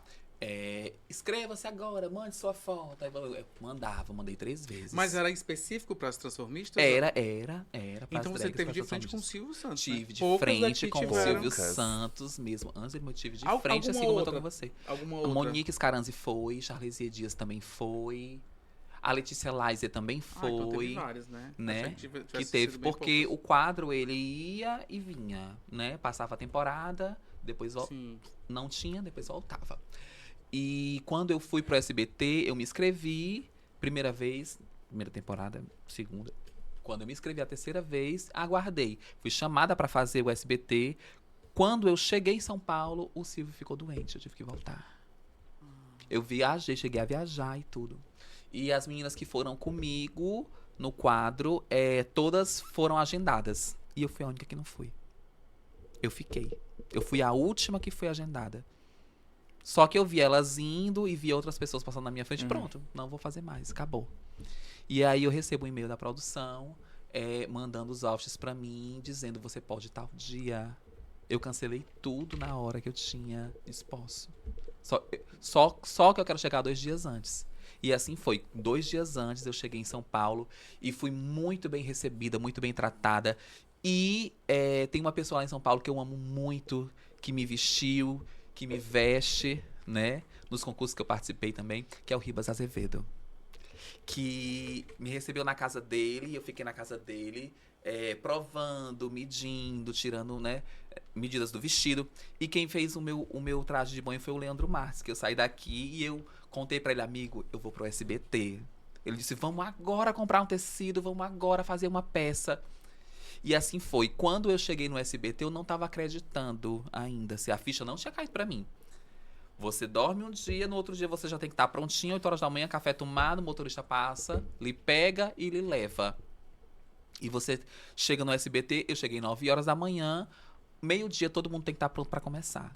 Inscreva-se agora, mande sua foto. Aí eu mandei 3 vezes. Mas era específico para as transformistas? Era pras Então você drags, teve pras de frente com o transformistas. Silvio Santos, Tive né? de Poucas frente daqui com o tiveram. Silvio Santos mesmo. Antes eu tive de Al- frente, assim alguma como eu tô outra? com você. Alguma A outra? Monique Scaranzi foi, Charlesia Dias também foi. A Letícia Laiser também foi. Então teve vários, né? Né? Achei tivesse Que teve, sido bem porque poucas. o quadro ele ia e vinha, né? Passava a temporada, depois Sim. não tinha, depois voltava. E quando eu fui pro SBT, eu me inscrevi, primeira temporada, segunda. Quando eu me inscrevi a terceira vez, aguardei. Fui chamada pra fazer o SBT. Quando eu cheguei em São Paulo, o Silvio ficou doente, eu tive que voltar. Eu viajei, cheguei a viajar e tudo. E as meninas que foram comigo no quadro, todas foram agendadas. E eu fui a única que não fui. Eu fiquei. Eu fui a última que foi agendada. Só que eu vi elas indo e vi outras pessoas passando na minha frente. Pronto, não vou fazer mais, acabou. E aí eu recebo um e-mail da produção, mandando os outfits pra mim, dizendo, você pode tal dia. Eu cancelei tudo na hora que eu tinha exposto. Só que eu quero chegar 2 dias antes. E assim foi. 2 dias antes eu cheguei em São Paulo e fui muito bem recebida, muito bem tratada. E tem uma pessoa lá em São Paulo que eu amo muito, que me vestiu, que me veste, né? Nos concursos que eu participei também, que é o Ribas Azevedo. Que me recebeu na casa dele, e eu fiquei na casa dele, provando, medindo, tirando, né, medidas do vestido. E quem fez o meu traje de banho foi o Leandro Marques, que eu saí daqui e eu contei pra ele, amigo, eu vou pro SBT. Ele disse, vamos agora comprar um tecido, vamos agora fazer uma peça. E assim foi. Quando eu cheguei no SBT, eu não tava acreditando ainda, se a ficha não tinha caído pra mim. Você dorme um dia, no outro dia você já tem que estar prontinho, 8 horas da manhã, café tomado, o motorista passa, lhe pega e lhe leva. E você chega no SBT, eu cheguei 9 horas da manhã, meio-dia todo mundo tem que estar pronto pra começar.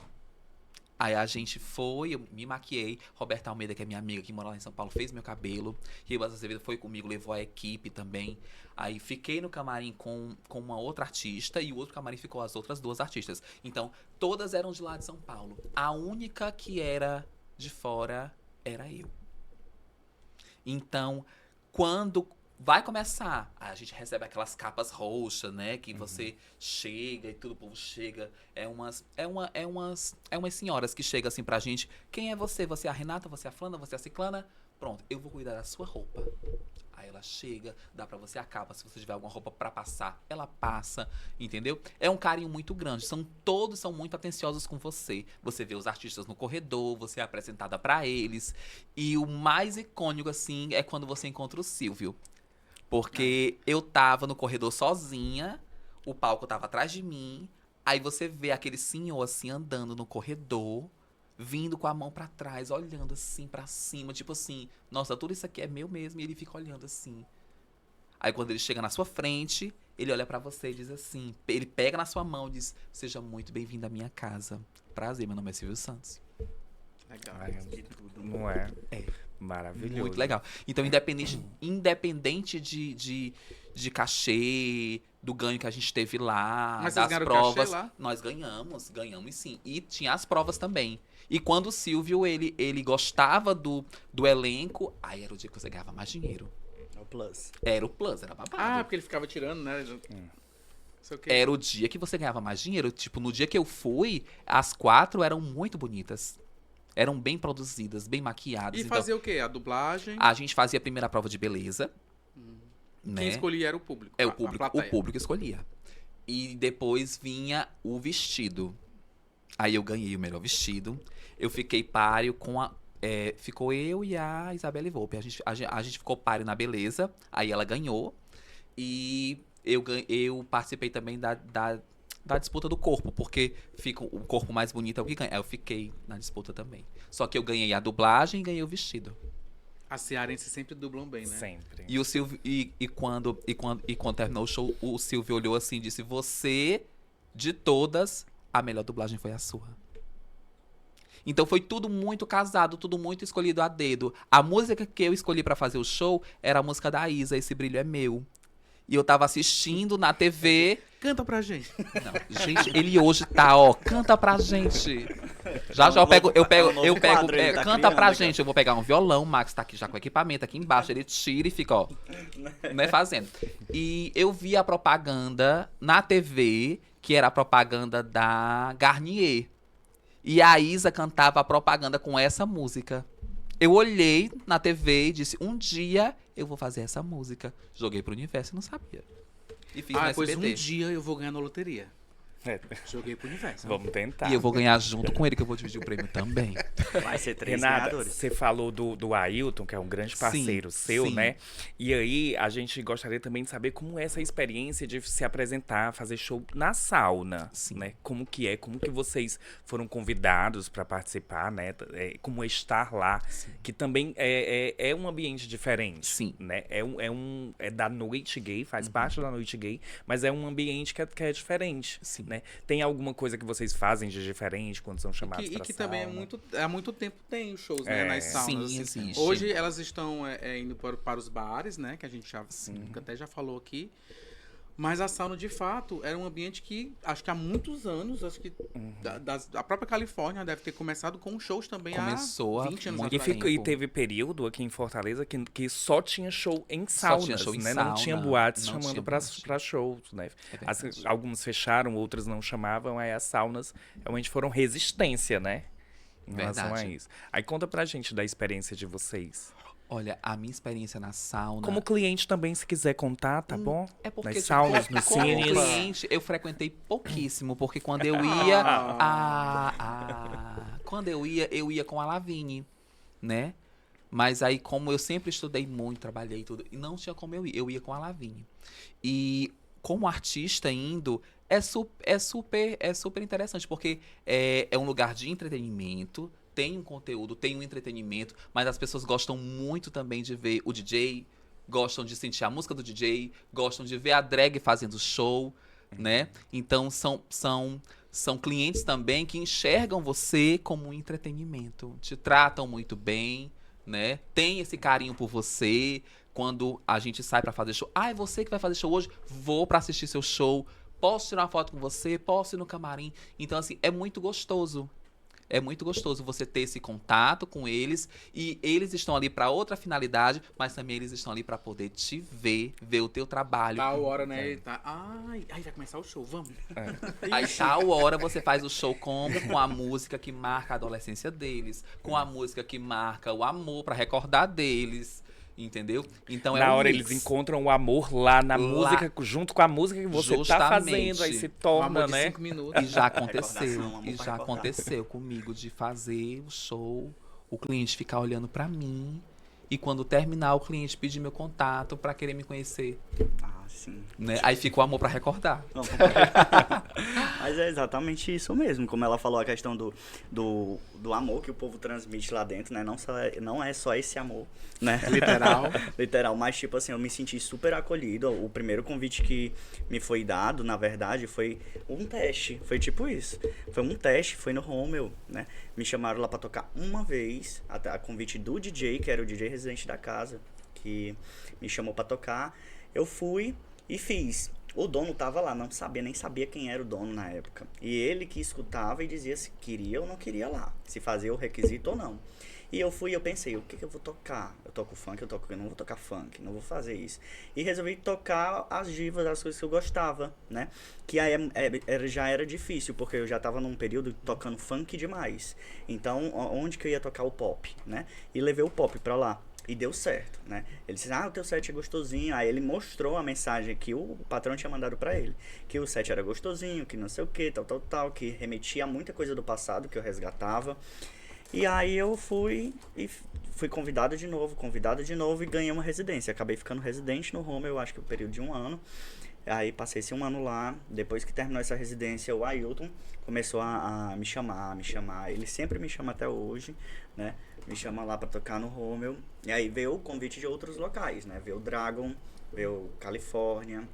Aí a gente foi, eu me maquiei. Roberta Almeida, que é minha amiga que mora lá em São Paulo, fez meu cabelo. Ribas Azevedo foi comigo, levou a equipe também. Aí fiquei no camarim com uma outra artista e o outro camarim ficou as outras 2 artistas. Então, todas eram de lá de São Paulo. A única que era de fora era eu. Então, quando vai começar, a gente recebe aquelas capas roxas, né? Que você chega e tudo, o povo chega. É umas senhoras que chegam assim pra gente. Quem é você? Você é a Renata? Você é a Flana? Você é a Ciclana? Pronto, eu vou cuidar da sua roupa. Aí ela chega, dá pra você a capa. Se você tiver alguma roupa pra passar, ela passa, entendeu? É um carinho muito grande. Todos são muito atenciosos com você. Você vê os artistas no corredor, você é apresentada pra eles. E o mais icônico, assim, é quando você encontra o Silvio. Porque eu tava no corredor sozinha, o palco tava atrás de mim. Aí você vê aquele senhor, assim, andando no corredor, vindo com a mão pra trás, olhando assim pra cima, tipo assim, nossa, tudo isso aqui é meu mesmo, e ele fica olhando assim. Aí quando ele chega na sua frente, ele olha pra você e diz assim, ele pega na sua mão e diz, seja muito bem-vindo à minha casa. Prazer, meu nome é Silvio Santos. Legal. Ai, De tudo. não é? É. Maravilhoso. Muito legal. Então, independente de cachê, do ganho que a gente teve lá, Mas vocês das ganharam provas, cachê lá? nós ganhamos sim. E tinha as provas também. E quando o Silvio, ele gostava do elenco, aí era o dia que você ganhava mais dinheiro. É o plus. Era o plus, era babado. Ah, porque ele ficava tirando, né? Sei o quê. Era o dia que você ganhava mais dinheiro. Tipo, no dia que eu fui, as 4 eram muito bonitas. Eram bem produzidas, bem maquiadas. E Então, fazia o quê? A dublagem? a gente fazia a primeira prova de beleza. Né? Quem escolhia era o público. É, a o público plateia. escolhia. E depois vinha o vestido. Aí eu ganhei o melhor vestido. Eu fiquei páreo com a... ficou eu e a Isabelle Volpe. A gente ficou páreo na beleza. Aí ela ganhou. E eu participei também da disputa do corpo. Porque fica o corpo mais bonito é o que ganha. Aí eu fiquei na disputa também. Só que eu ganhei a dublagem e ganhei o vestido. As cearenses sempre dublam bem, né? Sempre. E o Silvio, quando terminou o show, o Silvio olhou assim e disse: você, de todas, a melhor dublagem foi a sua. Então foi tudo muito casado, tudo muito escolhido a dedo. A música que eu escolhi pra fazer o show era a música da Isa, Esse Brilho é Meu. E eu tava assistindo na TV. Canta pra gente. Não, gente, ele hoje tá, ó, canta pra gente. Já eu pego, canta pra gente. Eu vou pegar um violão, o Max tá aqui já com o equipamento aqui embaixo, ele tira e fica, ó, né, fazendo. E eu vi a propaganda na TV, que era a propaganda da Garnier. E a Isa cantava a propaganda com essa música. Eu olhei na TV e disse, um dia eu vou fazer essa música. Joguei pro universo e não sabia. E fiz no Pois SBT. um dia eu vou ganhar na loteria. É, Joguei pro universo. vamos tentar. E eu vou ganhar junto com ele, que eu vou dividir o prêmio também. Vai ser 3 Renata, ganhadores. você falou do Ailton, que é um grande parceiro seu, sim. né? E aí, a gente gostaria também de saber como é essa experiência de se apresentar, fazer show na sauna, Sim. né? Como que vocês foram convidados para participar, né? Como é estar lá, que também é um ambiente diferente, Sim. né? É da noite gay, faz parte da noite gay, mas é um ambiente que é diferente, Sim. né? Tem alguma coisa que vocês fazem de diferente quando são chamados E pra que também sauna? há muito tempo tem os shows, né, nas saunas. Sim, assim. existe. Hoje elas estão indo para os bares, né, que a gente até já falou aqui. Mas a sauna, de fato, era um ambiente que, acho que há muitos anos, acho que a própria Califórnia deve ter começado com shows também Começou há há 20 anos muito atrás. tempo. E teve período aqui em Fortaleza que só tinha show em saunas, tinha show em né? sauna, Não tinha boates não chamando tinha pra boate. shows, né? É verdade. Algumas fecharam, outras não chamavam, aí as saunas realmente foram resistência, né? Em relação a Verdade. isso. Aí conta pra gente da experiência de vocês. Olha, a minha experiência na sauna... Como cliente também, se quiser contar, tá bom? É porque, Nas tipo, saunas, nos como cines. cliente, eu frequentei pouquíssimo, porque quando eu ia... quando eu ia com a Lavigne, né? Mas aí, como eu sempre estudei muito, trabalhei e tudo, e não tinha como eu ia com a Lavigne. E como artista indo, é super interessante, porque é um lugar de entretenimento, tem um conteúdo, tem um entretenimento, mas as pessoas gostam muito também de ver o DJ, gostam de sentir a música do DJ, gostam de ver a drag fazendo show, né? Então São clientes também que enxergam você como um entretenimento. Te tratam muito bem, né? Tem esse carinho por você. Quando a gente sai pra fazer show. Ah, é você que vai fazer show hoje? Vou pra assistir seu show. Posso tirar uma foto com você? Posso ir no camarim? Então, assim, é muito gostoso. É muito gostoso você ter esse contato com eles. E eles estão ali pra outra finalidade, mas também eles estão ali pra poder te ver o teu trabalho. Tá a hora, né? Tá... Ai, vai começar o show, vamos. Aí tal hora você faz o show com a música que marca a adolescência deles, com a música que marca o amor pra recordar deles, entendeu? Então Na um hora mix. eles encontram o amor lá na música, junto com a música que você tá fazendo, aí se Um torna, amor de né? 5 minutos. E já Recordação, aconteceu, amor e pra já recordar. aconteceu comigo de fazer o show, o cliente ficar olhando pra mim e quando terminar o cliente pedir meu contato pra querer me conhecer, Ah, sim. né? Aí fica o amor pra recordar. Não, mas é exatamente isso mesmo, como ela falou, a questão do amor que o povo transmite lá dentro, né? Não é só esse amor, né? Literal. Literal, mas tipo assim, eu me senti super acolhido. O primeiro convite que me foi dado, na verdade, foi um teste. Foi tipo isso. Foi um teste, foi no Rommel, né? Me chamaram lá pra tocar uma vez, até a convite do DJ, que era o DJ residente da casa, que me chamou pra tocar. Eu fui e fiz. O dono tava lá, não sabia, nem sabia quem era o dono na época. E ele que escutava e dizia se queria ou não queria lá, se fazia o requisito ou não. E eu fui e eu pensei, o que eu vou tocar? Eu toco funk, eu não vou tocar funk, não vou fazer isso. E resolvi tocar as divas, as coisas que eu gostava, né? Que aí já era difícil, porque eu já tava num período tocando funk demais. Então, onde que eu ia tocar o pop, né? E levei o pop pra lá. E deu certo, né? Ele disse, o teu set é gostosinho. Aí ele mostrou a mensagem que o patrão tinha mandado pra ele. Que o set era gostosinho, que não sei o que, tal. Que remetia a muita coisa do passado que eu resgatava. E aí eu fui convidado de novo e ganhei uma residência. Acabei ficando residente no Rommel, eu acho que o período de 1 ano. Aí passei esse 1 ano lá. Depois que terminou essa residência, o Ailton começou a me chamar. Ele sempre me chama até hoje, né? Me chama lá pra tocar no Rommel. E aí veio o convite de outros locais, né? Veio o Dragon, veio o Califórnia.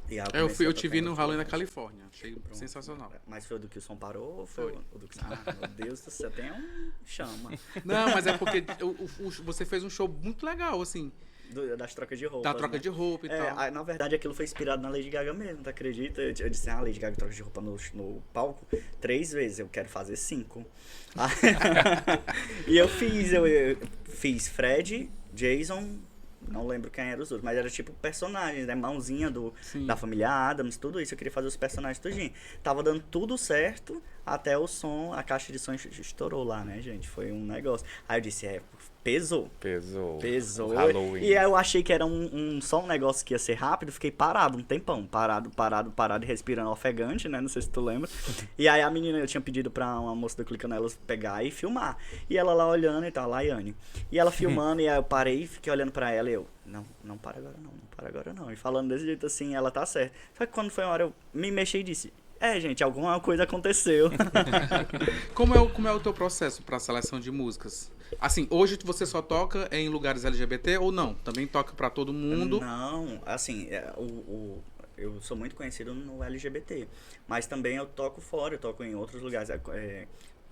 E aí Eu te vi no Halloween da Califórnia. Achei sensacional. Mas foi o do que o som parou ou foi o do que... Ah, meu Deus do céu, tem um chama. Não, mas é porque você fez um show muito legal, assim. Das trocas de roupa. Da troca de roupa e tal. Na verdade, aquilo foi inspirado na Lady Gaga mesmo, tu acredita? Eu disse, Lady Gaga troca de roupa no palco 3 vezes, eu quero fazer 5. E eu fiz Fred, Jason, não lembro quem eram os outros, mas era tipo personagens, né? Mãozinha da família Addams, tudo isso, eu queria fazer os personagens tudinho. Tava dando tudo certo, até o som, a caixa de som estourou lá, né, gente? Foi um negócio. Aí eu disse, pesou. Halloween. E aí eu achei que era só um negócio que ia ser rápido, fiquei parado um tempão, parado, respirando ofegante, né? Não sei se tu lembra. E aí a menina, eu tinha pedido pra uma moça do Clicanelas pegar e filmar. E ela lá olhando e tal, Laiane. E ela filmando, e aí eu parei e fiquei olhando pra ela e eu, não para agora não. E falando desse jeito assim, ela tá certa. Só que quando foi uma hora eu me mexi e disse, gente, alguma coisa aconteceu. Como é o teu processo pra seleção de músicas? Assim, hoje você só toca em lugares LGBT ou não? Também toca pra todo mundo? Não, assim, eu sou muito conhecido no LGBT, mas também eu toco fora, eu toco em outros lugares,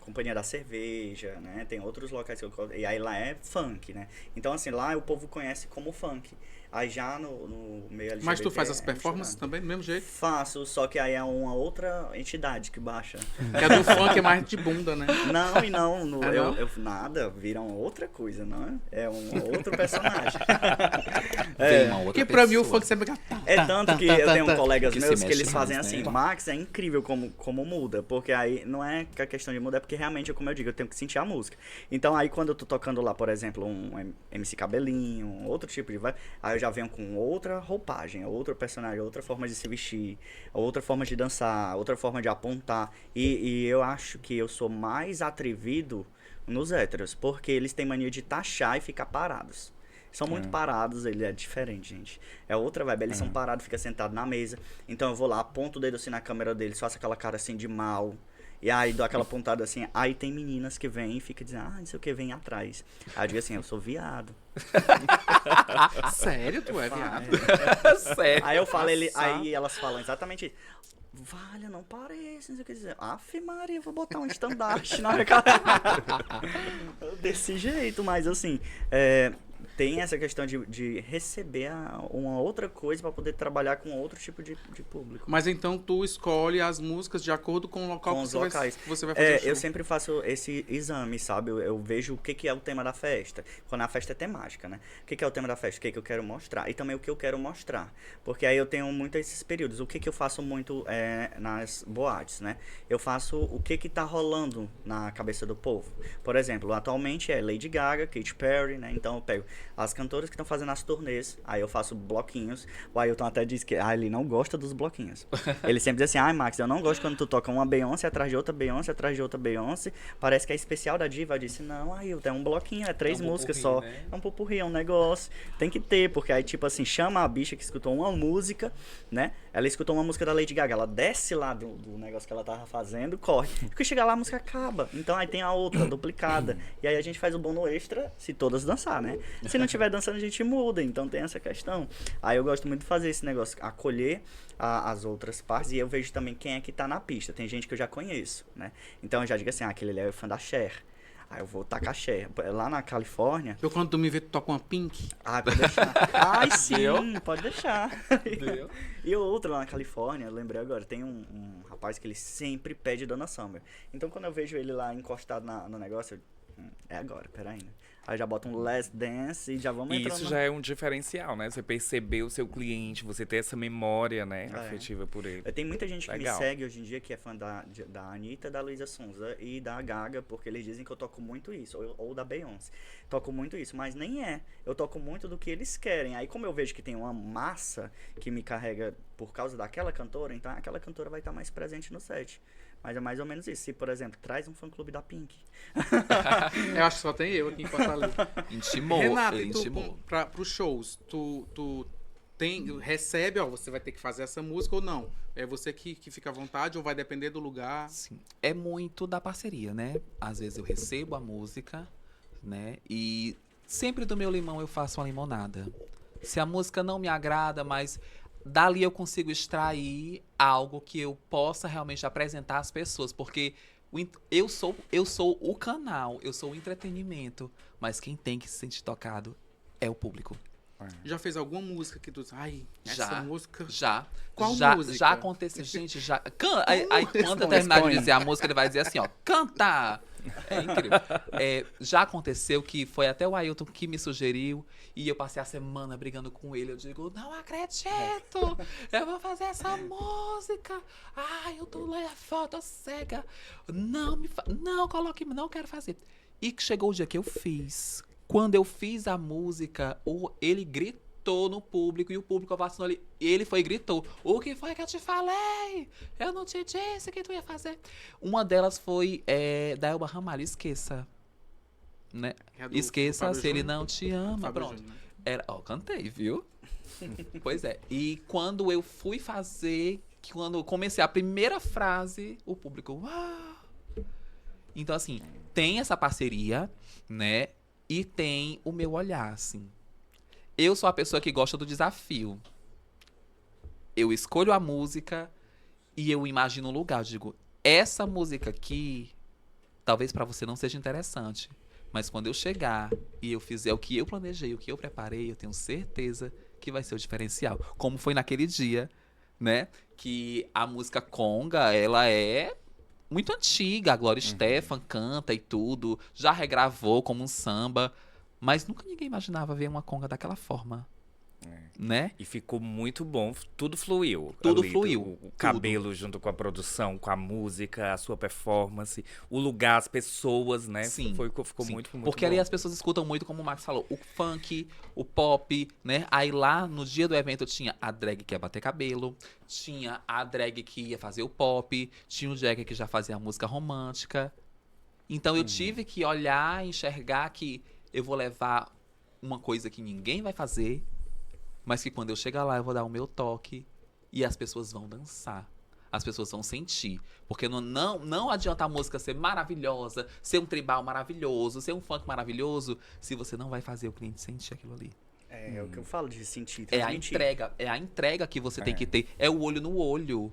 Companhia da Cerveja, né? Tem outros locais que e aí lá é funk, né? Então, assim, lá o povo conhece como funk. Aí já no meio LGBT... Mas tu faz as performances também, do mesmo jeito? Faço, só que aí é uma outra entidade que baixa. Que a do funk é mais de bunda, né? Não. Nada, viram outra coisa, não é? É um outro personagem. Vem uma outra Porque pra mim o pessoa. funk sempre... É tanto que eu tenho colegas Que se meus que mexe eles fazem mais, assim, né? Max, é incrível como muda, porque aí não é que a questão de mudar, é porque realmente, como eu digo, eu tenho que sentir a música. Então aí quando eu tô tocando lá, por exemplo, um MC Cabelinho, um outro tipo de vibe, aí eu já venho com outra roupagem, outro personagem, outra forma de se vestir, outra forma de dançar, outra forma de apontar. E eu acho que eu sou mais atrevido nos héteros, porque eles têm mania de taxar e ficar parados. São muito parados, ele é diferente, gente. É outra vibe, eles são parados, fica sentado na mesa. Então eu vou lá, aponto o dedo assim na câmera deles, faço aquela cara assim de mal. E aí dou aquela pontada assim. Aí tem meninas que vêm e ficam dizendo, não sei o que, vem atrás. Aí eu digo assim, eu sou viado. Sério? Tu é viado? Sério. Aí eu falo, aí elas falam exatamente isso. Valha, não parece, não sei o que dizer. Aff, Maria, vou botar um estandarte na minha cara. Desse jeito, mas assim, tem essa questão de receber uma outra coisa pra poder trabalhar com outro tipo de público. Mas então tu escolhe as músicas de acordo com o local Com que os locais. você vai fazer o show. Eu sempre faço esse exame, sabe? Eu vejo o que é o tema da festa. Quando a festa é temática, né? O que é o tema da festa? O que eu quero mostrar? E também o que eu quero mostrar. Porque aí eu tenho muito esses períodos. O que eu faço muito nas boates, né? Eu faço o que tá rolando na cabeça do povo. Por exemplo, atualmente é Lady Gaga, Katy Perry, né? Então eu pego as cantoras que estão fazendo as turnês, aí eu faço bloquinhos. O Ailton até diz que ele não gosta dos bloquinhos. Ele sempre diz assim, ai Max, eu não gosto quando tu toca uma Beyoncé atrás de outra Beyoncé, atrás de outra Beyoncé, parece que é especial da diva. Eu disse, não, Ailton, é um bloquinho, é 3 músicas só. Né? É um pupurri, é um negócio, tem que ter, porque aí tipo assim, chama a bicha que escutou uma música, né? Ela escutou uma música da Lady Gaga, ela desce lá do negócio que ela tava fazendo, corre. Porque chega lá a música acaba. Então aí tem a outra, duplicada. E aí a gente faz o bônus extra se todas dançar, né? Se não tiver dançando, a gente muda. Então tem essa questão. Aí eu gosto muito de fazer esse negócio, acolher as outras partes. E eu vejo também quem é que tá na pista. Tem gente que eu já conheço, né? Então eu já digo assim, aquele ali é fã da Cher. Aí eu vou tacar Cher. Lá na Califórnia... Eu quando tu me vê, tu toca uma Pink. Pode deixar. Ai, sim, pode deixar. Deu? E outra lá na Califórnia, eu lembrei agora, tem um rapaz que ele sempre pede Donna Summer. Então quando eu vejo ele lá encostado no negócio, é agora, peraí, né? Aí já bota um Last Dance e já vamos E entrando. isso já é um diferencial, né? Você perceber o seu cliente, você ter essa memória, né, afetiva por ele. Tem muita gente que Legal. me segue hoje em dia que é fã da Anitta, da Luísa Sonza e da Gaga, porque eles dizem que eu toco muito isso, ou da Beyoncé. Toco muito isso, mas nem é. Eu toco muito do que eles querem. Aí como eu vejo que tem uma massa que me carrega por causa daquela cantora, então aquela cantora vai estar mais presente no set. Mas é mais ou menos isso. Se, por exemplo, traz um fã-clube da Pink. Eu acho que só tem eu aqui em Fortaleza. Intimou, Renata, ele e tu, intimou. pros shows, tu recebe, você vai ter que fazer essa música ou não? É você que fica à vontade ou vai depender do lugar? Sim, é muito da parceria, né? Às vezes eu recebo a música, né? E sempre do meu limão eu faço uma limonada. Se a música não me agrada, mas dali eu consigo extrair algo que eu possa realmente apresentar às pessoas, porque eu sou o canal, eu sou o entretenimento, mas quem tem que se sentir tocado é o público. Já fez alguma música que tu diz, ai, essa música... Já. Qual já, música? Já aconteceu, gente, já... Aí quando eu terminar de dizer a música, ele vai dizer assim, ó, canta! É incrível. Já aconteceu que foi até o Ailton que me sugeriu e eu passei a semana brigando com ele. Eu digo, não acredito! Eu vou fazer essa música! Ai, eu tô foto cega! Não, coloque, não quero fazer. E chegou o dia que eu fiz. Quando eu fiz a música, ele gritou no público e o público ovacionou ele. Ele foi e gritou: o que foi que eu te falei? Eu não te disse que tu ia fazer. Uma delas foi da Elba Ramalho, Esqueça. Né? Esqueça se ele não te ama. Pronto. Cantei, viu? Pois é. E quando eu fui fazer, quando eu comecei a primeira frase, o público... Uau! Então, assim, tem essa parceria, né? E tem o meu olhar, assim. Eu sou a pessoa que gosta do desafio. Eu escolho a música e eu imagino um lugar. Eu digo, essa música aqui, talvez pra você não seja interessante. Mas quando eu chegar e eu fizer o que eu planejei, o que eu preparei, eu tenho certeza que vai ser o diferencial. Como foi naquele dia, né? Que a música Conga, ela é... muito antiga, a Glória Estefan canta e tudo, já regravou como um samba, mas nunca ninguém imaginava ver uma conga daquela forma, né? E ficou muito bom, tudo fluiu. Tudo ali, fluiu, O cabelo junto com a produção, com a música, a sua performance, o lugar, as pessoas, né? Sim, Ficou sim. muito Porque bom. ali as pessoas escutam muito, como o Max falou, o funk, o pop, né? Aí lá no dia do evento tinha a drag que ia bater cabelo, tinha a drag que ia fazer o pop, tinha o Jack que já fazia a música romântica. Então eu tive que olhar, enxergar que eu vou levar uma coisa que ninguém vai fazer, mas que quando eu chegar lá eu vou dar o meu toque e as pessoas vão dançar. As pessoas vão sentir. Porque não adianta a música ser maravilhosa, ser um tribal maravilhoso, ser um funk maravilhoso, se você não vai fazer o cliente sentir aquilo ali. É o que eu falo de sentir, É transmitir. a entrega que você tem que ter. É o olho no olho.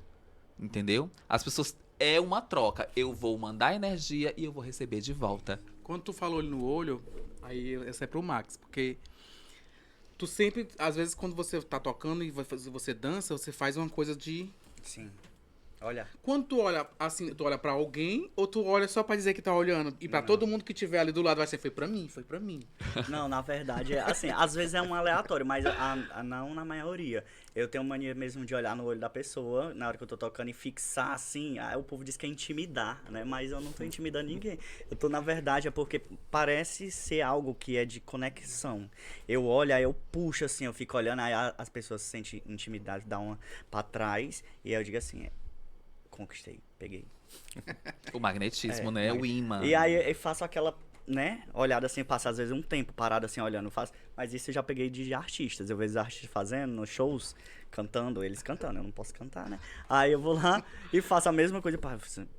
Entendeu? As pessoas... É uma troca. Eu vou mandar energia e eu vou receber de volta. Quando tu falou olho no olho, aí essa é pro Max, porque tu sempre, às vezes, quando você tá tocando e você dança, você faz uma coisa de... Sim. Olha. Quando tu olha, assim, tu olha pra alguém, ou tu olha só pra dizer que tá olhando, e pra Não. todo mundo que tiver ali do lado vai ser, foi pra mim. Não, na verdade, assim, às vezes é um aleatório, mas não na maioria. Eu tenho mania mesmo de olhar no olho da pessoa, na hora que eu tô tocando, e fixar assim, aí o povo diz que é intimidar, né? Mas eu não tô intimidando ninguém. Eu tô, na verdade, é porque parece ser algo que é de conexão. Eu olho, aí eu puxo assim, eu fico olhando, aí as pessoas se sentem intimidadas, dá uma pra trás, e aí eu digo assim, conquistei, peguei. O magnetismo, né? O imã. E aí eu faço aquela, né, olhada assim, passa às vezes um tempo parado assim, olhando, faço. Mas isso eu já peguei de artistas. Eu vejo os artistas fazendo nos shows, cantando, eles cantando, eu não posso cantar, né? Aí eu vou lá e faço a mesma coisa,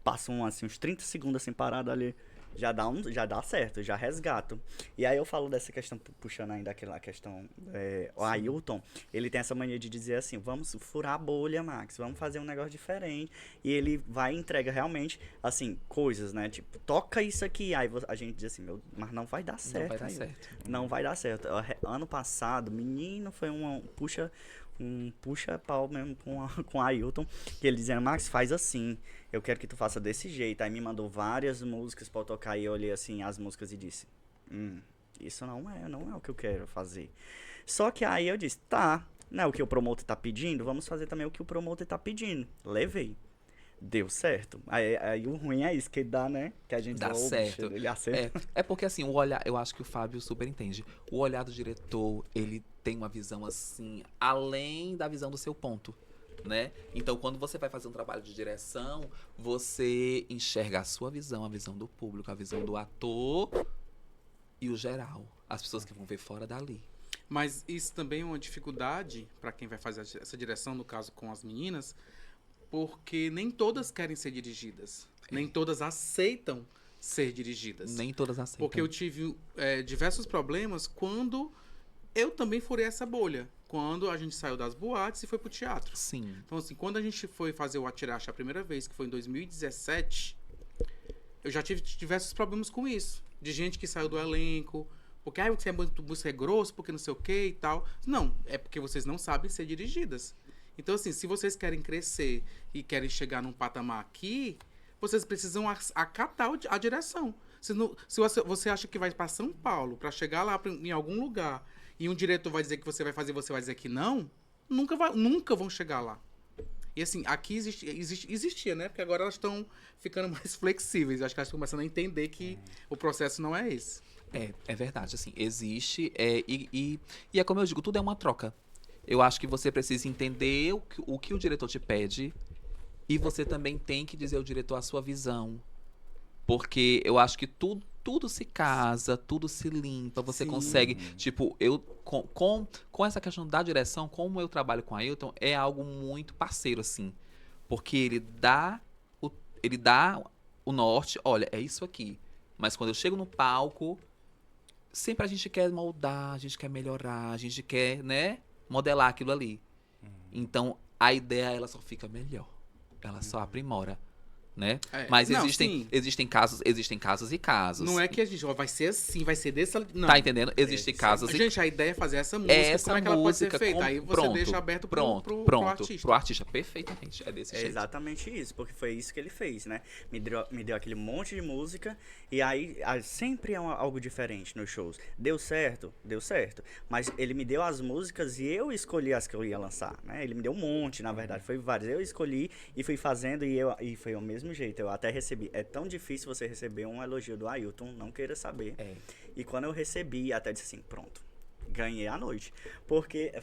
passo assim, uns 30 segundos assim parado ali. Já dá certo, já resgato. E aí eu falo dessa questão, puxando ainda aquela questão, o Ailton, ele tem essa mania de dizer assim, vamos furar a bolha, Max, vamos fazer um negócio diferente. E ele vai e entrega realmente, assim, coisas, né? Tipo, toca isso aqui. Aí a gente diz assim, mas não vai dar certo. Não vai dar Ailton. certo. Não vai dar certo. Ano passado, menino, foi um puxa-pau mesmo com a Ailton, que ele dizendo, Max, faz assim, eu quero que tu faça desse jeito. Aí me mandou várias músicas pra eu tocar e eu olhei assim as músicas e disse, isso não é o que eu quero fazer. Só que aí eu disse, tá, não é o que o promotor tá pedindo, vamos fazer também o que o promotor tá pedindo. Levei. Deu certo. Aí o ruim é isso, que dá, né? Que a gente Dá fala, certo. Bicho, ele acerta. É porque assim, o olhar, eu acho que o Fábio super entende. O olhar do diretor, ele tem uma visão assim, além da visão do seu ponto, né? Então, quando você vai fazer um trabalho de direção, você enxerga a sua visão, a visão do público, a visão do ator e o geral. As pessoas que vão ver fora dali. Mas isso também é uma dificuldade pra quem vai fazer essa direção, no caso com as meninas, porque nem todas querem ser dirigidas. Nem todas aceitam ser dirigidas. Nem todas aceitam. Porque eu tive diversos problemas quando eu também furei essa bolha. Quando a gente saiu das boates e foi pro teatro. Sim. Então, assim, quando a gente foi fazer o Atiracha a primeira vez, que foi em 2017, eu já tive diversos problemas com isso. De gente que saiu do elenco, porque você é grosso, porque não sei o que e tal. Não, é porque vocês não sabem ser dirigidas. Então, assim, se vocês querem crescer e querem chegar num patamar aqui, vocês precisam acatar a direção. Se você acha que vai para São Paulo para chegar lá em algum lugar e um diretor vai dizer que você vai fazer, você vai dizer que não, nunca vão chegar lá. E assim, aqui existia, né? Porque agora elas estão ficando mais flexíveis. Acho que elas estão começando a entender que o processo não é esse. É verdade, assim, existe, e é como eu digo, tudo é uma troca. Eu acho que você precisa entender o que o diretor te pede e você também tem que dizer ao diretor a sua visão. Porque eu acho que tudo se casa, tudo se limpa, você Sim. consegue, tipo, eu com essa questão da direção, como eu trabalho com a Ailton, é algo muito parceiro, assim. Porque ele dá o norte, olha, é isso aqui. Mas quando eu chego no palco, sempre a gente quer moldar, a gente quer melhorar, a gente quer, né, modelar aquilo ali. Então, a ideia, ela só fica melhor. Ela só aprimora, né? Mas Não, existem casos e casos. Não é que a gente vai ser assim, vai ser desse... Não. Tá entendendo? Existem casos e Gente, a ideia é fazer essa música, como é que ela pode ser feita? Aí você deixa aberto pro artista. Pro artista, perfeitamente. É desse É jeito. exatamente isso, porque foi isso que ele fez, né? Me deu aquele monte de música e aí sempre é algo diferente nos shows. Deu certo, mas ele me deu as músicas e eu escolhi as que eu ia lançar, né? Ele me deu um monte, na verdade, foi várias. Eu escolhi e fui fazendo e foi o mesmo jeito. Eu até recebi. É tão difícil você receber um elogio do Ailton, não queira saber. E quando eu recebi, até disse assim, pronto. Ganhei a noite, porque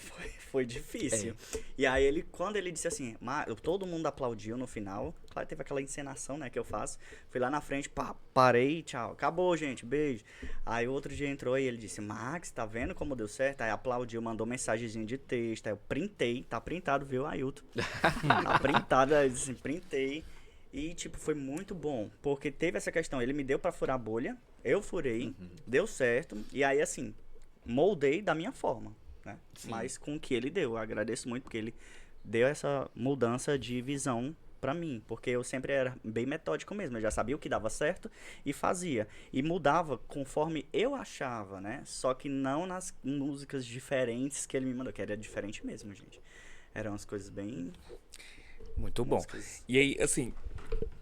foi difícil. E aí quando ele disse assim, todo mundo aplaudiu no final, claro, teve aquela encenação, né, que eu faço, fui lá na frente, parei, tchau, acabou, gente, beijo. Aí o outro dia entrou e ele disse, Max, tá vendo como deu certo? Aí aplaudiu, mandou mensagenzinha de texto, aí eu printei, tá printado, viu, Ailton? Tá printado, aí eu disse, printei. E, tipo, foi muito bom, porque teve essa questão, ele me deu pra furar a bolha, eu furei, deu certo, e aí, assim, moldei da minha forma, né? Mas com o que ele deu, eu agradeço muito, porque ele deu essa mudança de visão pra mim, porque eu sempre era bem metódico mesmo, eu já sabia o que dava certo e fazia. E mudava conforme eu achava, né? Só que não nas músicas diferentes que ele me mandou, que era diferente mesmo, gente. Eram umas coisas bem... Muito bom. músicas... E aí, assim,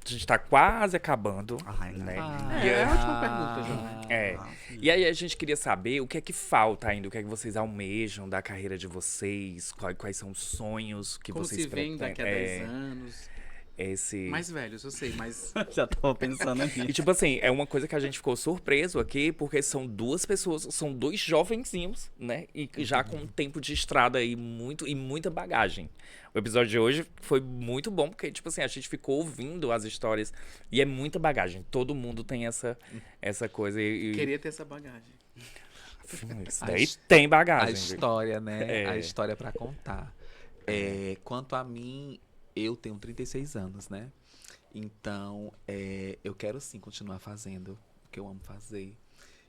a gente tá quase acabando, Ai, né? Ah, E É aí- a última pergunta já, né? É. E aí a gente queria saber o que é que falta ainda, o que é que vocês almejam da carreira de vocês, quais são os sonhos que Como vocês se vem daqui a 10 anos. esse... Mais velhos, eu sei, mas Já tava pensando E aqui. tipo assim, é uma coisa que a gente ficou surpreso aqui, porque são duas pessoas, são dois jovenzinhos, né? E já com um tempo de estrada aí muito e muita bagagem. O episódio de hoje foi muito bom, porque, tipo assim, a gente ficou ouvindo as histórias e é muita bagagem. Todo mundo tem essa coisa. queria ter essa bagagem. Isso A daí his- tem A bagagem. gente. história, né? É. A história pra contar. Quanto a mim, eu tenho 36 anos, né? Então, eu quero sim continuar fazendo o que eu amo fazer.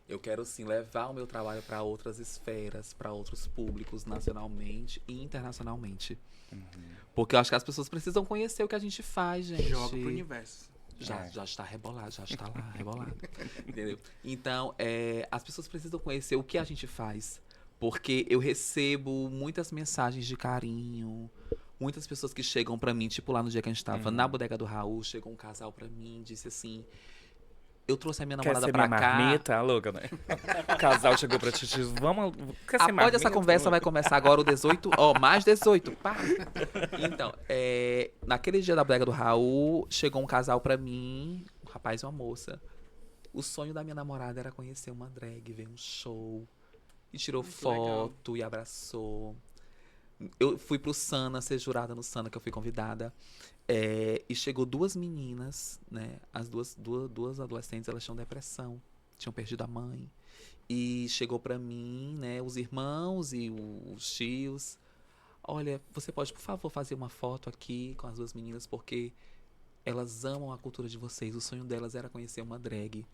Eu quero sim levar o meu trabalho para outras esferas, para outros públicos, nacionalmente e internacionalmente. Porque eu acho que as pessoas precisam conhecer o que a gente faz, gente. Joga pro universo. Já está rebolado, já está lá, rebolado. Entendeu? Então, as pessoas precisam conhecer o que a gente faz. Porque eu recebo muitas mensagens de carinho. Muitas pessoas que chegam pra mim, tipo lá no dia que a gente tava na bodega do Raul, chegou um casal pra mim, disse assim: eu trouxe a minha Quer namorada ser pra minha cá. marmita? Ah, louca, né? O casal chegou pra ti e disse, vamos... Quer ser Após marmita? essa conversa vai começar agora o 18, mais 18, pá. Então, naquele dia da bodega do Raul, chegou um casal pra mim, um rapaz e uma moça. O sonho da minha namorada era conhecer uma drag, ver um show. E tirou Ai, que legal. foto e abraçou. Eu fui pro Sana, ser jurada no Sana, que eu fui convidada. E chegou duas meninas, né? As duas adolescentes, elas tinham depressão. Tinham perdido a mãe. E chegou pra mim, né? Os irmãos e os tios. Olha, você pode, por favor, fazer uma foto aqui com as duas meninas, porque elas amam a cultura de vocês. O sonho delas era conhecer uma drag.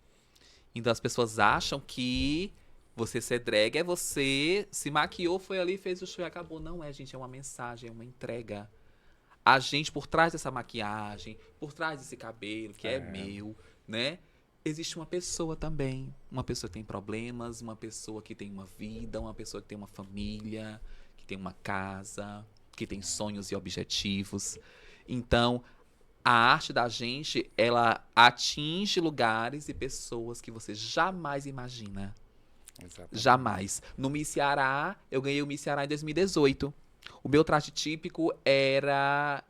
Então as pessoas acham que você ser drag é você se maquiou, foi ali, fez o show e acabou. Não é, gente, é uma mensagem, é uma entrega. A gente, por trás dessa maquiagem, por trás desse cabelo, que é meu, né? Existe uma pessoa também. Uma pessoa que tem problemas, uma pessoa que tem uma vida, uma pessoa que tem uma família, que tem uma casa, que tem sonhos e objetivos. Então, a arte da gente, ela atinge lugares e pessoas que você jamais imagina. Exatamente. Jamais. No Miss Ceará, eu ganhei o Miss Ceará em 2018. O meu traje típico era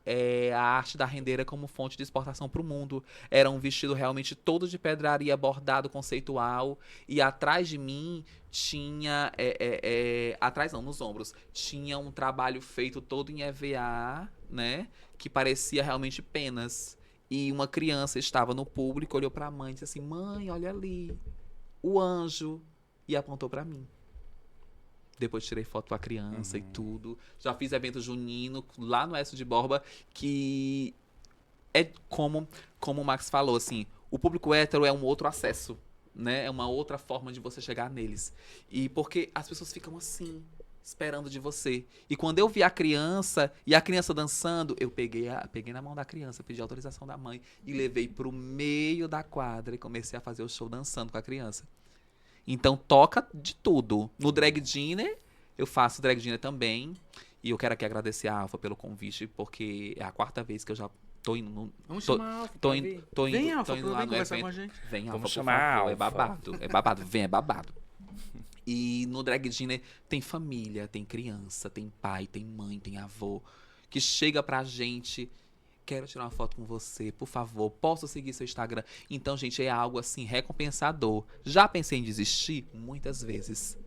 a arte da rendeira como fonte de exportação para o mundo. Era um vestido realmente todo de pedraria, bordado, conceitual. E atrás de mim tinha... atrás não, nos ombros. Tinha um trabalho feito todo em EVA, né? Que parecia realmente penas. E uma criança estava no público, olhou para a mãe e disse assim: mãe, olha ali, o anjo. E apontou pra mim. Depois tirei foto com a criança e tudo. Já fiz evento junino lá no Oeste de Borba, que é como o Max falou, assim, o público hétero é um outro acesso, né? É uma outra forma de você chegar neles. E porque as pessoas ficam assim, esperando de você. E quando eu vi a criança e a criança dançando, eu peguei na mão da criança, pedi autorização da mãe e levei pro meio da quadra e comecei a fazer o show dançando com a criança. Então toca de tudo. No Drag Dinner, eu faço Drag Dinner também. E eu quero aqui agradecer a Alfa pelo convite, porque é a 4ª vez que eu já tô indo no. Vamos Tô- chamar a Alfa Tô pra indo, vir. tô indo, Vem, tô Alfa, indo lá vem no conversar evento. com a gente. Vem, Alfa, Vamos por chamar a favor. É Alfa. babado. É babado. Vem, é babado. E no Drag Dinner tem família, tem criança, tem pai, tem mãe, tem avô, que chega pra gente: quero tirar uma foto com você, por favor, posso seguir seu Instagram? Então, gente, é algo assim recompensador. Já pensei em desistir? Muitas vezes.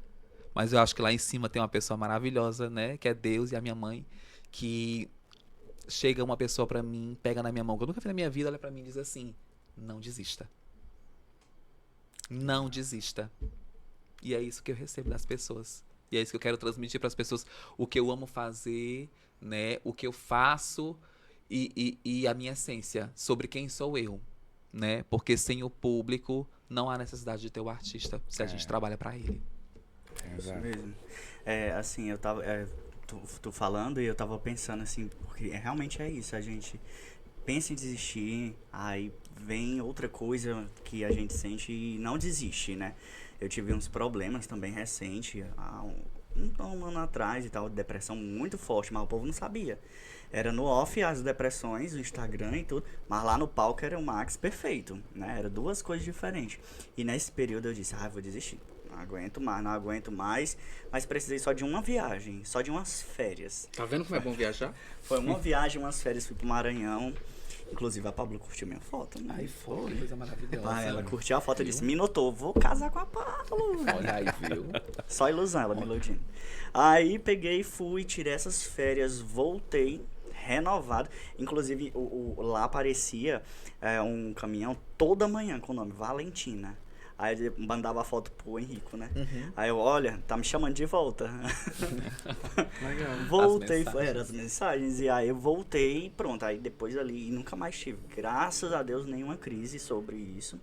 Mas eu acho que lá em cima tem uma pessoa maravilhosa, né? Que é Deus e a minha mãe, que chega uma pessoa pra mim, pega na minha mão, que eu nunca vi na minha vida, olha pra mim e diz assim: não desista. Não desista. E é isso que eu recebo das pessoas. E é isso que eu quero transmitir pras pessoas. O que eu amo fazer, né? O que eu faço e a minha essência sobre quem sou eu, né? Porque sem o público não há necessidade de ter o artista, se a gente trabalha pra ele. Isso mesmo. Assim, eu tava... tu falando e eu tava pensando assim, porque realmente é isso, a gente... pensa em desistir, aí vem outra coisa que a gente sente e não desiste, né? Eu tive uns problemas também recentes, há um ano atrás e tal, depressão muito forte, mas o povo não sabia. Era no off as depressões, o Instagram e tudo, mas lá no palco era o Max perfeito, né? Era duas coisas diferentes. E nesse período eu disse, vou desistir. Não aguento mais, mas precisei só de uma viagem, só de umas férias. Tá vendo como é bom viajar? Foi uma viagem, umas férias, fui pro Maranhão. Inclusive a Pablo curtiu minha foto, né? Ai, foi, coisa maravilhosa. Ela curtiu a foto e disse, me notou, vou casar com a Pablo. Olha aí, viu? Só ilusão, ela me iludindo. Aí peguei, fui, tirei essas férias, voltei, renovado. Inclusive lá aparecia um caminhão toda manhã com o nome Valentina. Aí ele mandava a foto pro Henrico, né? Aí eu, olha, tá me chamando de volta. Legal. Voltei, As mensagens. eram as mensagens. E aí eu voltei e pronto. Aí depois ali, e nunca mais tive. Graças a Deus, nenhuma crise sobre isso.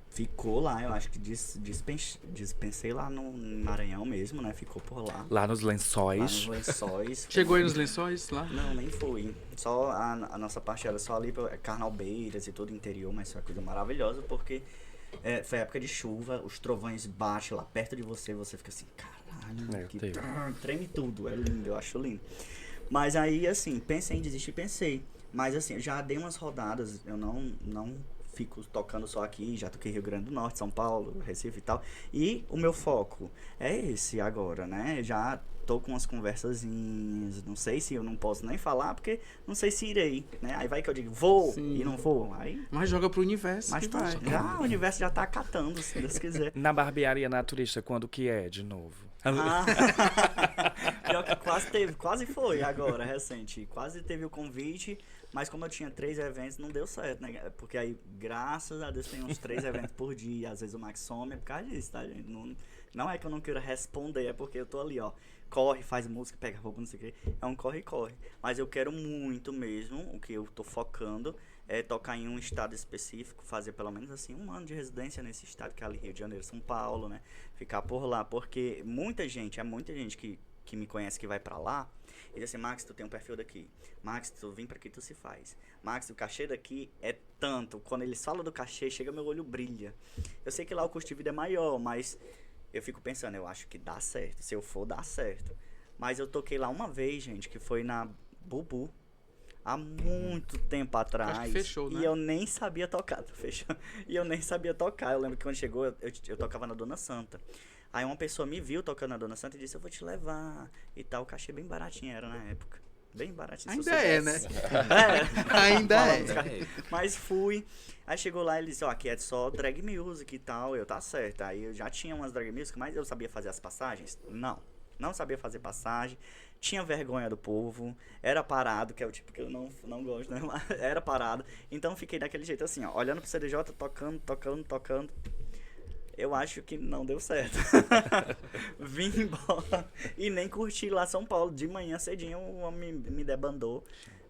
Ficou lá, eu acho que dispensei lá no Maranhão mesmo, né? Ficou por lá. Lá nos Lá Lençóis. nos Lençóis. Chegou aí nos Lençóis lá? Não, nem fui. Só a nossa parte era só ali, Carnalbeiras e todo o interior, mas foi uma coisa maravilhosa, porque foi época de chuva, os trovões batem lá perto de você, você fica assim, caralho, Meu que Deus. treme tudo, é lindo, eu acho lindo. Mas aí, assim, pensei em desistir, pensei. Mas assim, eu já dei umas rodadas, eu não fico tocando só aqui, já toquei Rio Grande do Norte, São Paulo, Recife e tal. E o meu foco é esse agora, né? Já tô com umas conversazinhas, não sei se eu não posso nem falar, porque não sei se irei, né? Aí vai que eu digo, vou Sim. e não vou. Aí, Mas joga pro universo mas que tá, vai. o universo já tá acatando, se Deus quiser. Na barbearia naturista, quando que é de novo? Pior que quase foi agora, recente. Quase teve o convite, mas como eu tinha 3 eventos, não deu certo, né? Porque aí, graças a Deus, tem uns 3 eventos por dia. Às vezes o Max some, é por causa disso, tá, gente? Não é que eu não queira responder, é porque eu tô ali, ó. Corre, faz música, pega roupa, não sei o quê. É um corre-corre. Mas eu quero muito mesmo, o que eu tô focando é tocar em um estado específico, fazer pelo menos assim 1 ano de residência nesse estado, que é ali Rio de Janeiro, São Paulo, né? Ficar por lá, porque muita gente que me conhece que vai pra lá e diz assim, Max, tu tem um perfil daqui. Max, tu vem pra aqui, tu se faz. Max, o cachê daqui é tanto. Quando eles falam do cachê, chega meu olho brilha. Eu sei que lá o custo de vida é maior, mas eu fico pensando, eu acho que dá certo. Se eu for, dá certo. Mas eu toquei lá uma vez, gente, que foi na Bubu. Há muito tempo atrás. Acho que fechou, né? E eu nem sabia tocar. Fechou. E eu nem sabia tocar. Eu lembro que quando chegou, eu tocava na Dona Santa. Aí uma pessoa me viu tocando na Dona Santa e disse, eu vou te levar. E tal, o cachê bem baratinho era na época. Bem baratinho. se Ainda eu é, soubesse. Ainda é. Mas fui. Aí chegou lá e ele disse, aqui é só drag music e tal. Eu, tá certo. Aí eu já tinha umas drag music, mas eu sabia fazer as passagens? Não sabia fazer passagem. Tinha vergonha do povo. Era parado, que é o tipo que eu não gosto, né? Mas era parado. Então fiquei daquele jeito assim, ó. Olhando pro CDJ, tocando. Eu acho que não deu certo. Vim embora. E nem curti lá São Paulo. De manhã cedinho o homem me debandou.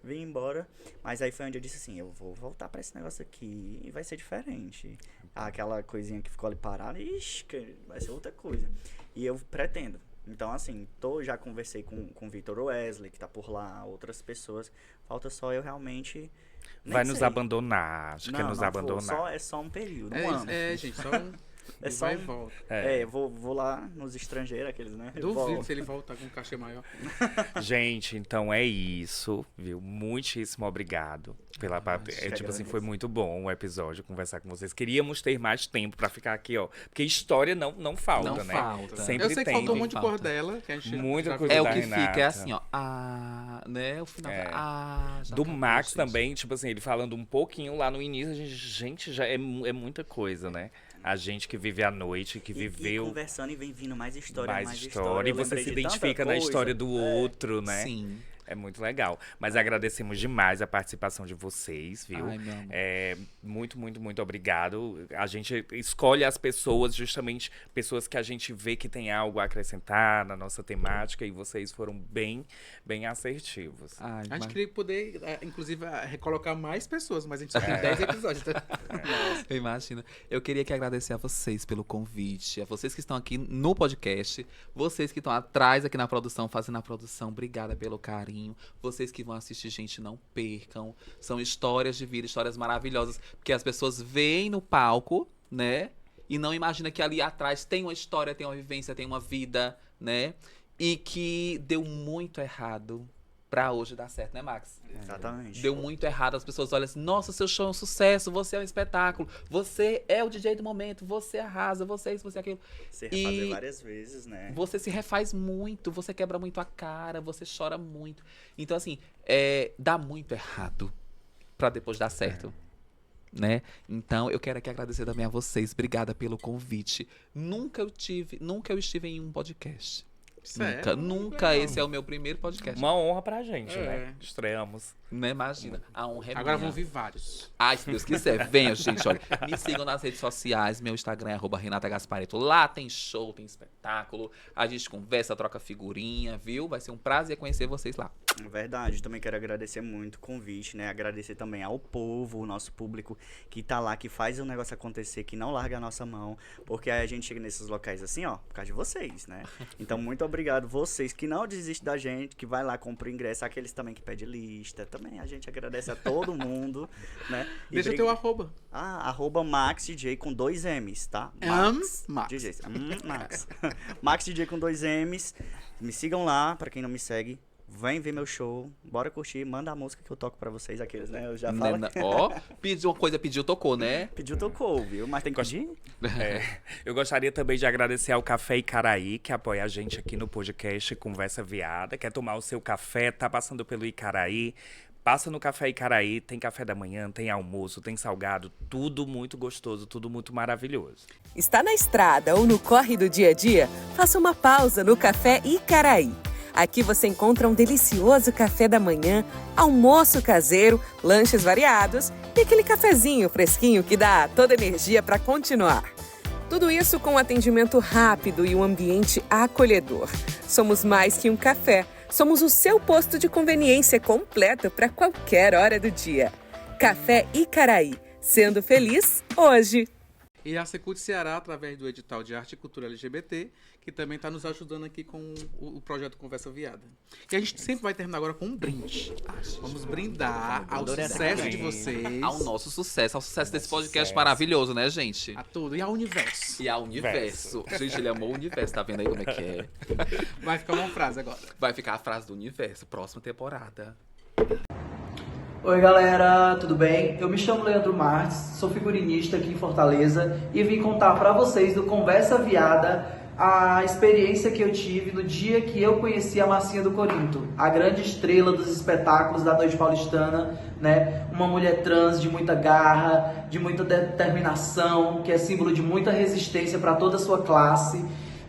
Vim embora. Mas aí foi onde eu disse assim, eu vou voltar pra esse negócio aqui e vai ser diferente. Aquela coisinha que ficou ali parada, ixi, vai ser outra coisa. E eu pretendo. Então, assim, já conversei com o Victor Wesley, que tá por lá, outras pessoas. Falta só eu realmente... nem Vai nos sei. abandonar. Acho que é nos vou, abandonar. É só um período, um ano. Gente, só um... É só vai um- e volta. Eu vou lá nos estrangeiros, aqueles, né? Eu Duvido volto. se ele voltar com um cachê maior. Gente, então é isso, viu? Muitíssimo obrigado pela tipo assim, foi muito bom o episódio conversar com vocês. Queríamos ter mais tempo pra ficar aqui, ó, porque história não falta, Não né? falta. Sempre Eu sei que tem, faltou um tem monte de falta. cor dela, que a gente Muita já coisa É o da que fica, Renata. é assim, ó. né? O final. É. Já Do acabou, Max gente. também, tipo assim, ele falando um pouquinho lá no início, gente, já é muita coisa, né? A gente que vive à noite, que E viveu conversando e vem vindo mais história, mais mais história, e Eu você lembrei se de tanta identifica na coisa. história do outro, né? Sim. É muito legal. Mas agradecemos demais a participação de vocês, viu? Ai, meu amor. Muito, muito, muito obrigado. A gente escolhe as pessoas, justamente pessoas que a gente vê que tem algo a acrescentar na nossa temática, e vocês foram bem, bem assertivos. Ai, A gente mas- queria poder, inclusive, recolocar mais pessoas, mas a gente só tem 10 episódios. Então... Eu imagino. Eu queria que agradecer a vocês pelo convite, a vocês que estão aqui no podcast, vocês que estão atrás aqui na produção, fazendo a produção. Obrigada pelo carinho. carinho. Vocês que vão assistir, gente, não percam. São histórias de vida, histórias maravilhosas. Porque as pessoas veem no palco, né? E não imaginam que ali atrás tem uma história, tem uma vivência, tem uma vida, né? E que deu muito errado pra hoje dar certo, né, Max? Exatamente. Deu muito errado, as pessoas olham assim, nossa, seu show é um sucesso, você é um espetáculo, você é o DJ do momento, você arrasa, você é isso, você é aquilo. Você refazer várias vezes, né? Você se refaz muito, você quebra muito a cara, você chora muito. Então, assim, dá muito errado pra depois dar certo. Né? Então, eu quero aqui agradecer também a vocês. Obrigada pelo convite. Nunca eu estive em um podcast. Nunca. Esse é o meu primeiro podcast. Uma honra pra gente, né? Estreamos. Né? Imagina. A honra é Agora minha. vão vir vários. Ai, se Deus quiser, venha, gente, olha. Me sigam nas redes sociais, meu Instagram é @RenataGasparetto. Lá tem show, tem espetáculo, a gente conversa, troca figurinha, viu? Vai ser um prazer conhecer vocês lá. Verdade, também quero agradecer muito o convite, né? Agradecer também ao povo, o nosso público que tá lá, que faz o negócio acontecer, que não larga a nossa mão, porque aí a gente chega nesses locais assim, ó, por causa de vocês, né? Então, muito obrigado vocês que não desistem da gente, que vai lá, compra o ingresso, aqueles também que pedem lista, também a gente agradece a todo mundo, né? E Deixa o teu arroba. @MaxDJ com 2 M's, tá? Max. DJs. Max. Max DJ com 2 M's. Me sigam lá, pra quem não me segue. Vem ver meu show, bora curtir, manda a música que eu toco pra vocês, aqueles, né? Eu já falo. Ó, pediu uma coisa, tocou, né? Pediu, tocou, viu? Mas tem que pedir? Eu gostaria também de agradecer ao Café Icaraí, que apoia a gente aqui no podcast Conversa Viada. Quer tomar o seu café, tá passando pelo Icaraí, passa no Café Icaraí, tem café da manhã, tem almoço, tem salgado, tudo muito gostoso, tudo muito maravilhoso. Está na estrada ou no corre do dia a dia? Faça uma pausa no Café Icaraí. Aqui você encontra um delicioso café da manhã, almoço caseiro, lanches variados e aquele cafezinho fresquinho que dá toda energia para continuar. Tudo isso com um atendimento rápido e um ambiente acolhedor. Somos mais que um café, somos o seu posto de conveniência completo para qualquer hora do dia. Café Icaraí, sendo feliz hoje. E a Secult Ceará, através do edital de Arte e Cultura LGBT, que também está nos ajudando aqui com o projeto Conversa Viada. E a gente sempre vai terminar agora com um brinde. Vamos brindar ao sucesso de vocês. Ao nosso sucesso, ao sucesso desse podcast maravilhoso, né, gente? A tudo. E ao universo. E ao universo. Gente, ele amou o universo, tá vendo aí como é que é? Vai ficar uma frase agora. Vai ficar a frase do universo, próxima temporada. Oi galera, tudo bem? Eu me chamo Leandro Martins, sou figurinista aqui em Fortaleza e vim contar pra vocês do Conversa Viada a experiência que eu tive no dia que eu conheci a Marcinha do Corinto, a grande estrela dos espetáculos da noite paulistana, né? Uma mulher trans de muita garra, de muita determinação, que é símbolo de muita resistência para toda a sua classe.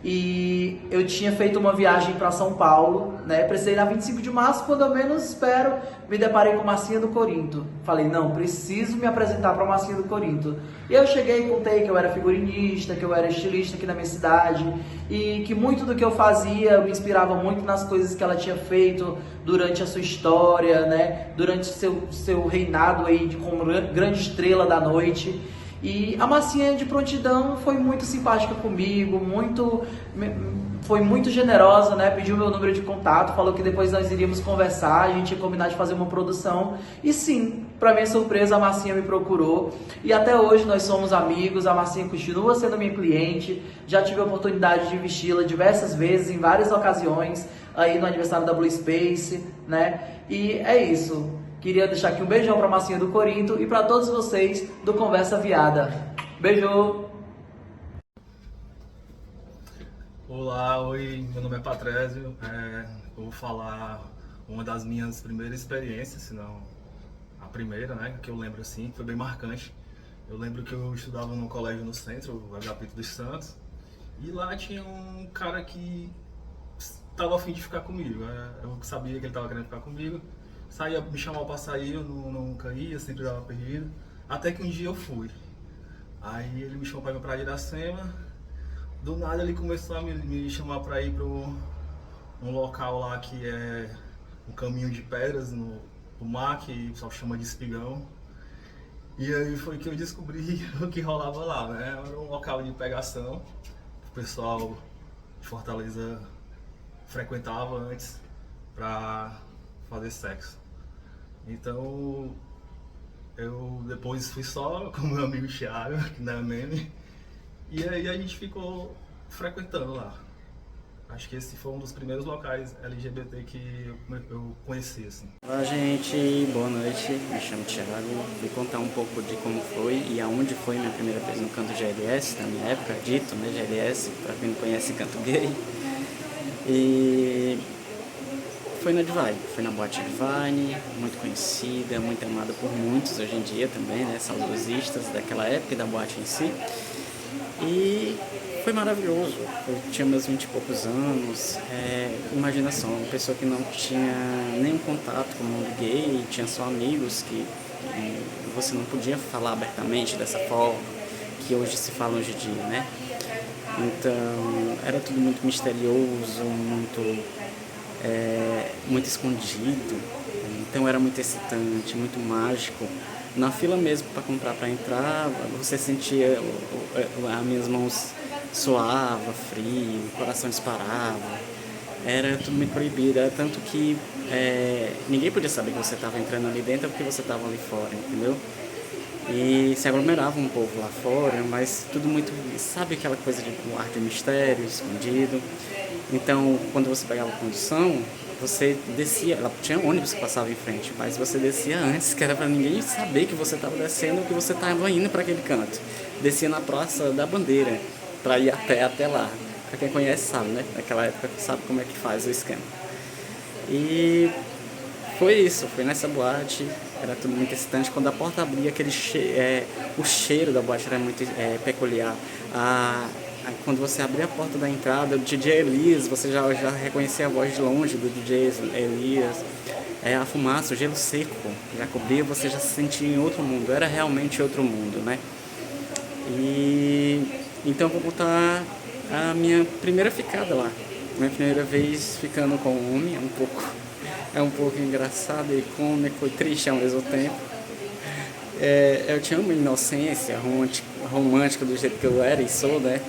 E eu tinha feito uma viagem para São Paulo, né? Precisei na 25 de março, quando eu menos espero, me deparei com Marcinha do Corinto. Falei, não, preciso me apresentar para Marcinha do Corinto. E eu cheguei e contei que eu era figurinista, que eu era estilista aqui na minha cidade e que muito do que eu fazia eu me inspirava muito nas coisas que ela tinha feito durante a sua história, né? Durante seu reinado aí como grande estrela da noite. E a Marcinha de prontidão foi muito simpática comigo, foi muito generosa, né? Pediu meu número de contato, falou que depois nós iríamos conversar, a gente ia combinar de fazer uma produção. E sim, para minha surpresa, a Marcinha me procurou. E até hoje nós somos amigos, a Marcinha continua sendo minha cliente. Já tive a oportunidade de vesti-la diversas vezes, em várias ocasiões, aí no aniversário da Blue Space, né? E é isso. Queria deixar aqui um beijão pra Marcinha do Corinto e pra todos vocês do Conversa Viada. Beijo! Olá, oi, meu nome é Patrézio. Eu vou falar uma das minhas primeiras experiências, se não a primeira, né, que eu lembro assim, foi bem marcante. Eu lembro que eu estudava num colégio no centro, o Agapito dos Santos, e lá tinha um cara que estava a fim de ficar comigo. Eu sabia que ele estava querendo ficar comigo. Saía, me chamava pra sair, eu nunca ia, sempre dava perdido. Até que um dia eu fui. Aí ele me chamou pra ir pra Iracema. Do nada ele começou a me chamar pra ir pra um local lá que é um caminho de pedras no mar, que o pessoal chama de espigão. E aí foi que eu descobri o que rolava lá, né? Era um local de pegação. O pessoal de Fortaleza frequentava antes pra fazer sexo. Então, eu depois fui só com meu amigo Thiago, que não é meme, e aí a gente ficou frequentando lá. Acho que esse foi um dos primeiros locais LGBT que eu conheci, assim. Olá, gente, boa noite, me chamo Thiago, vou contar um pouco de como foi e aonde foi minha primeira vez no canto GLS, na minha época, dito, né, GLS, para quem não conhece, canto gay. E foi na Divine, foi na boate Divine, muito conhecida, muito amada por muitos hoje em dia também, né, saudosistas daquela época e da boate em si. E foi maravilhoso, eu tinha meus 20 e poucos anos, imagina só, uma pessoa que não tinha nenhum contato com o mundo gay, tinha só amigos que você não podia falar abertamente dessa forma, que hoje se fala hoje em dia, né? Então, era tudo muito misterioso, muito escondido, então era muito excitante, muito mágico. Na fila mesmo para comprar para entrar, você sentia as minhas mãos suava, frio, o coração disparava, era tudo muito proibido, era tanto que ninguém podia saber que você estava entrando ali dentro porque você estava ali fora, entendeu? E se aglomerava um povo lá fora, mas tudo muito, sabe aquela coisa de um ar de mistério, escondido. Então, quando você pegava condução, você descia, ela tinha ônibus que passava em frente, mas você descia antes, que era para ninguém saber que você estava descendo ou que você estava indo para aquele canto. Descia na Praça da Bandeira, para ir até lá. Para quem conhece sabe, né? Naquela época sabe como é que faz o esquema. E foi isso, foi nessa boate, era tudo muito excitante. Quando a porta abria, o cheiro da boate era muito peculiar. Quando você abria a porta da entrada, o DJ Elias, você já reconhecia a voz de longe do DJ Elias. A fumaça, o gelo seco já cobria, você já se sentia em outro mundo. Era realmente outro mundo, né? E então vou contar a minha primeira ficada lá. Minha primeira vez ficando com um homem, é um pouco engraçado e cômico e triste ao mesmo tempo. Eu tinha uma inocência romântica do jeito que eu era e sou, né?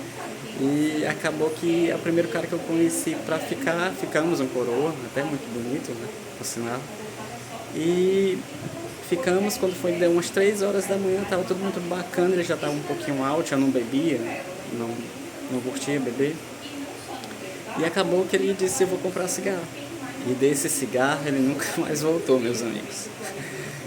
E acabou que é o primeiro cara que eu conheci pra ficamos um coroa, até muito bonito, né? Por sinal. E ficamos, quando deu umas 3 horas da manhã, tava tudo muito bacana, ele já tava um pouquinho alto, eu não bebia, não curtia beber. E acabou que ele disse, eu vou comprar cigarro. E desse cigarro ele nunca mais voltou, meus amigos.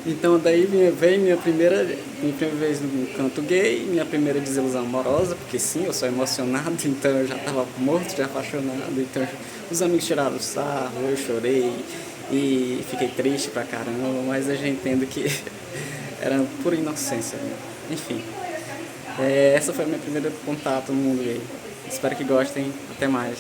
Então daí veio minha primeira vez no canto gay, minha primeira desilusão amorosa, porque sim, eu sou emocionado, então eu já estava morto, já apaixonado, então os amigos tiraram sarro, eu chorei e fiquei triste pra caramba, mas eu já entendo que era pura inocência, né? Enfim, essa foi a minha primeira contato no mundo gay. Espero que gostem, até mais.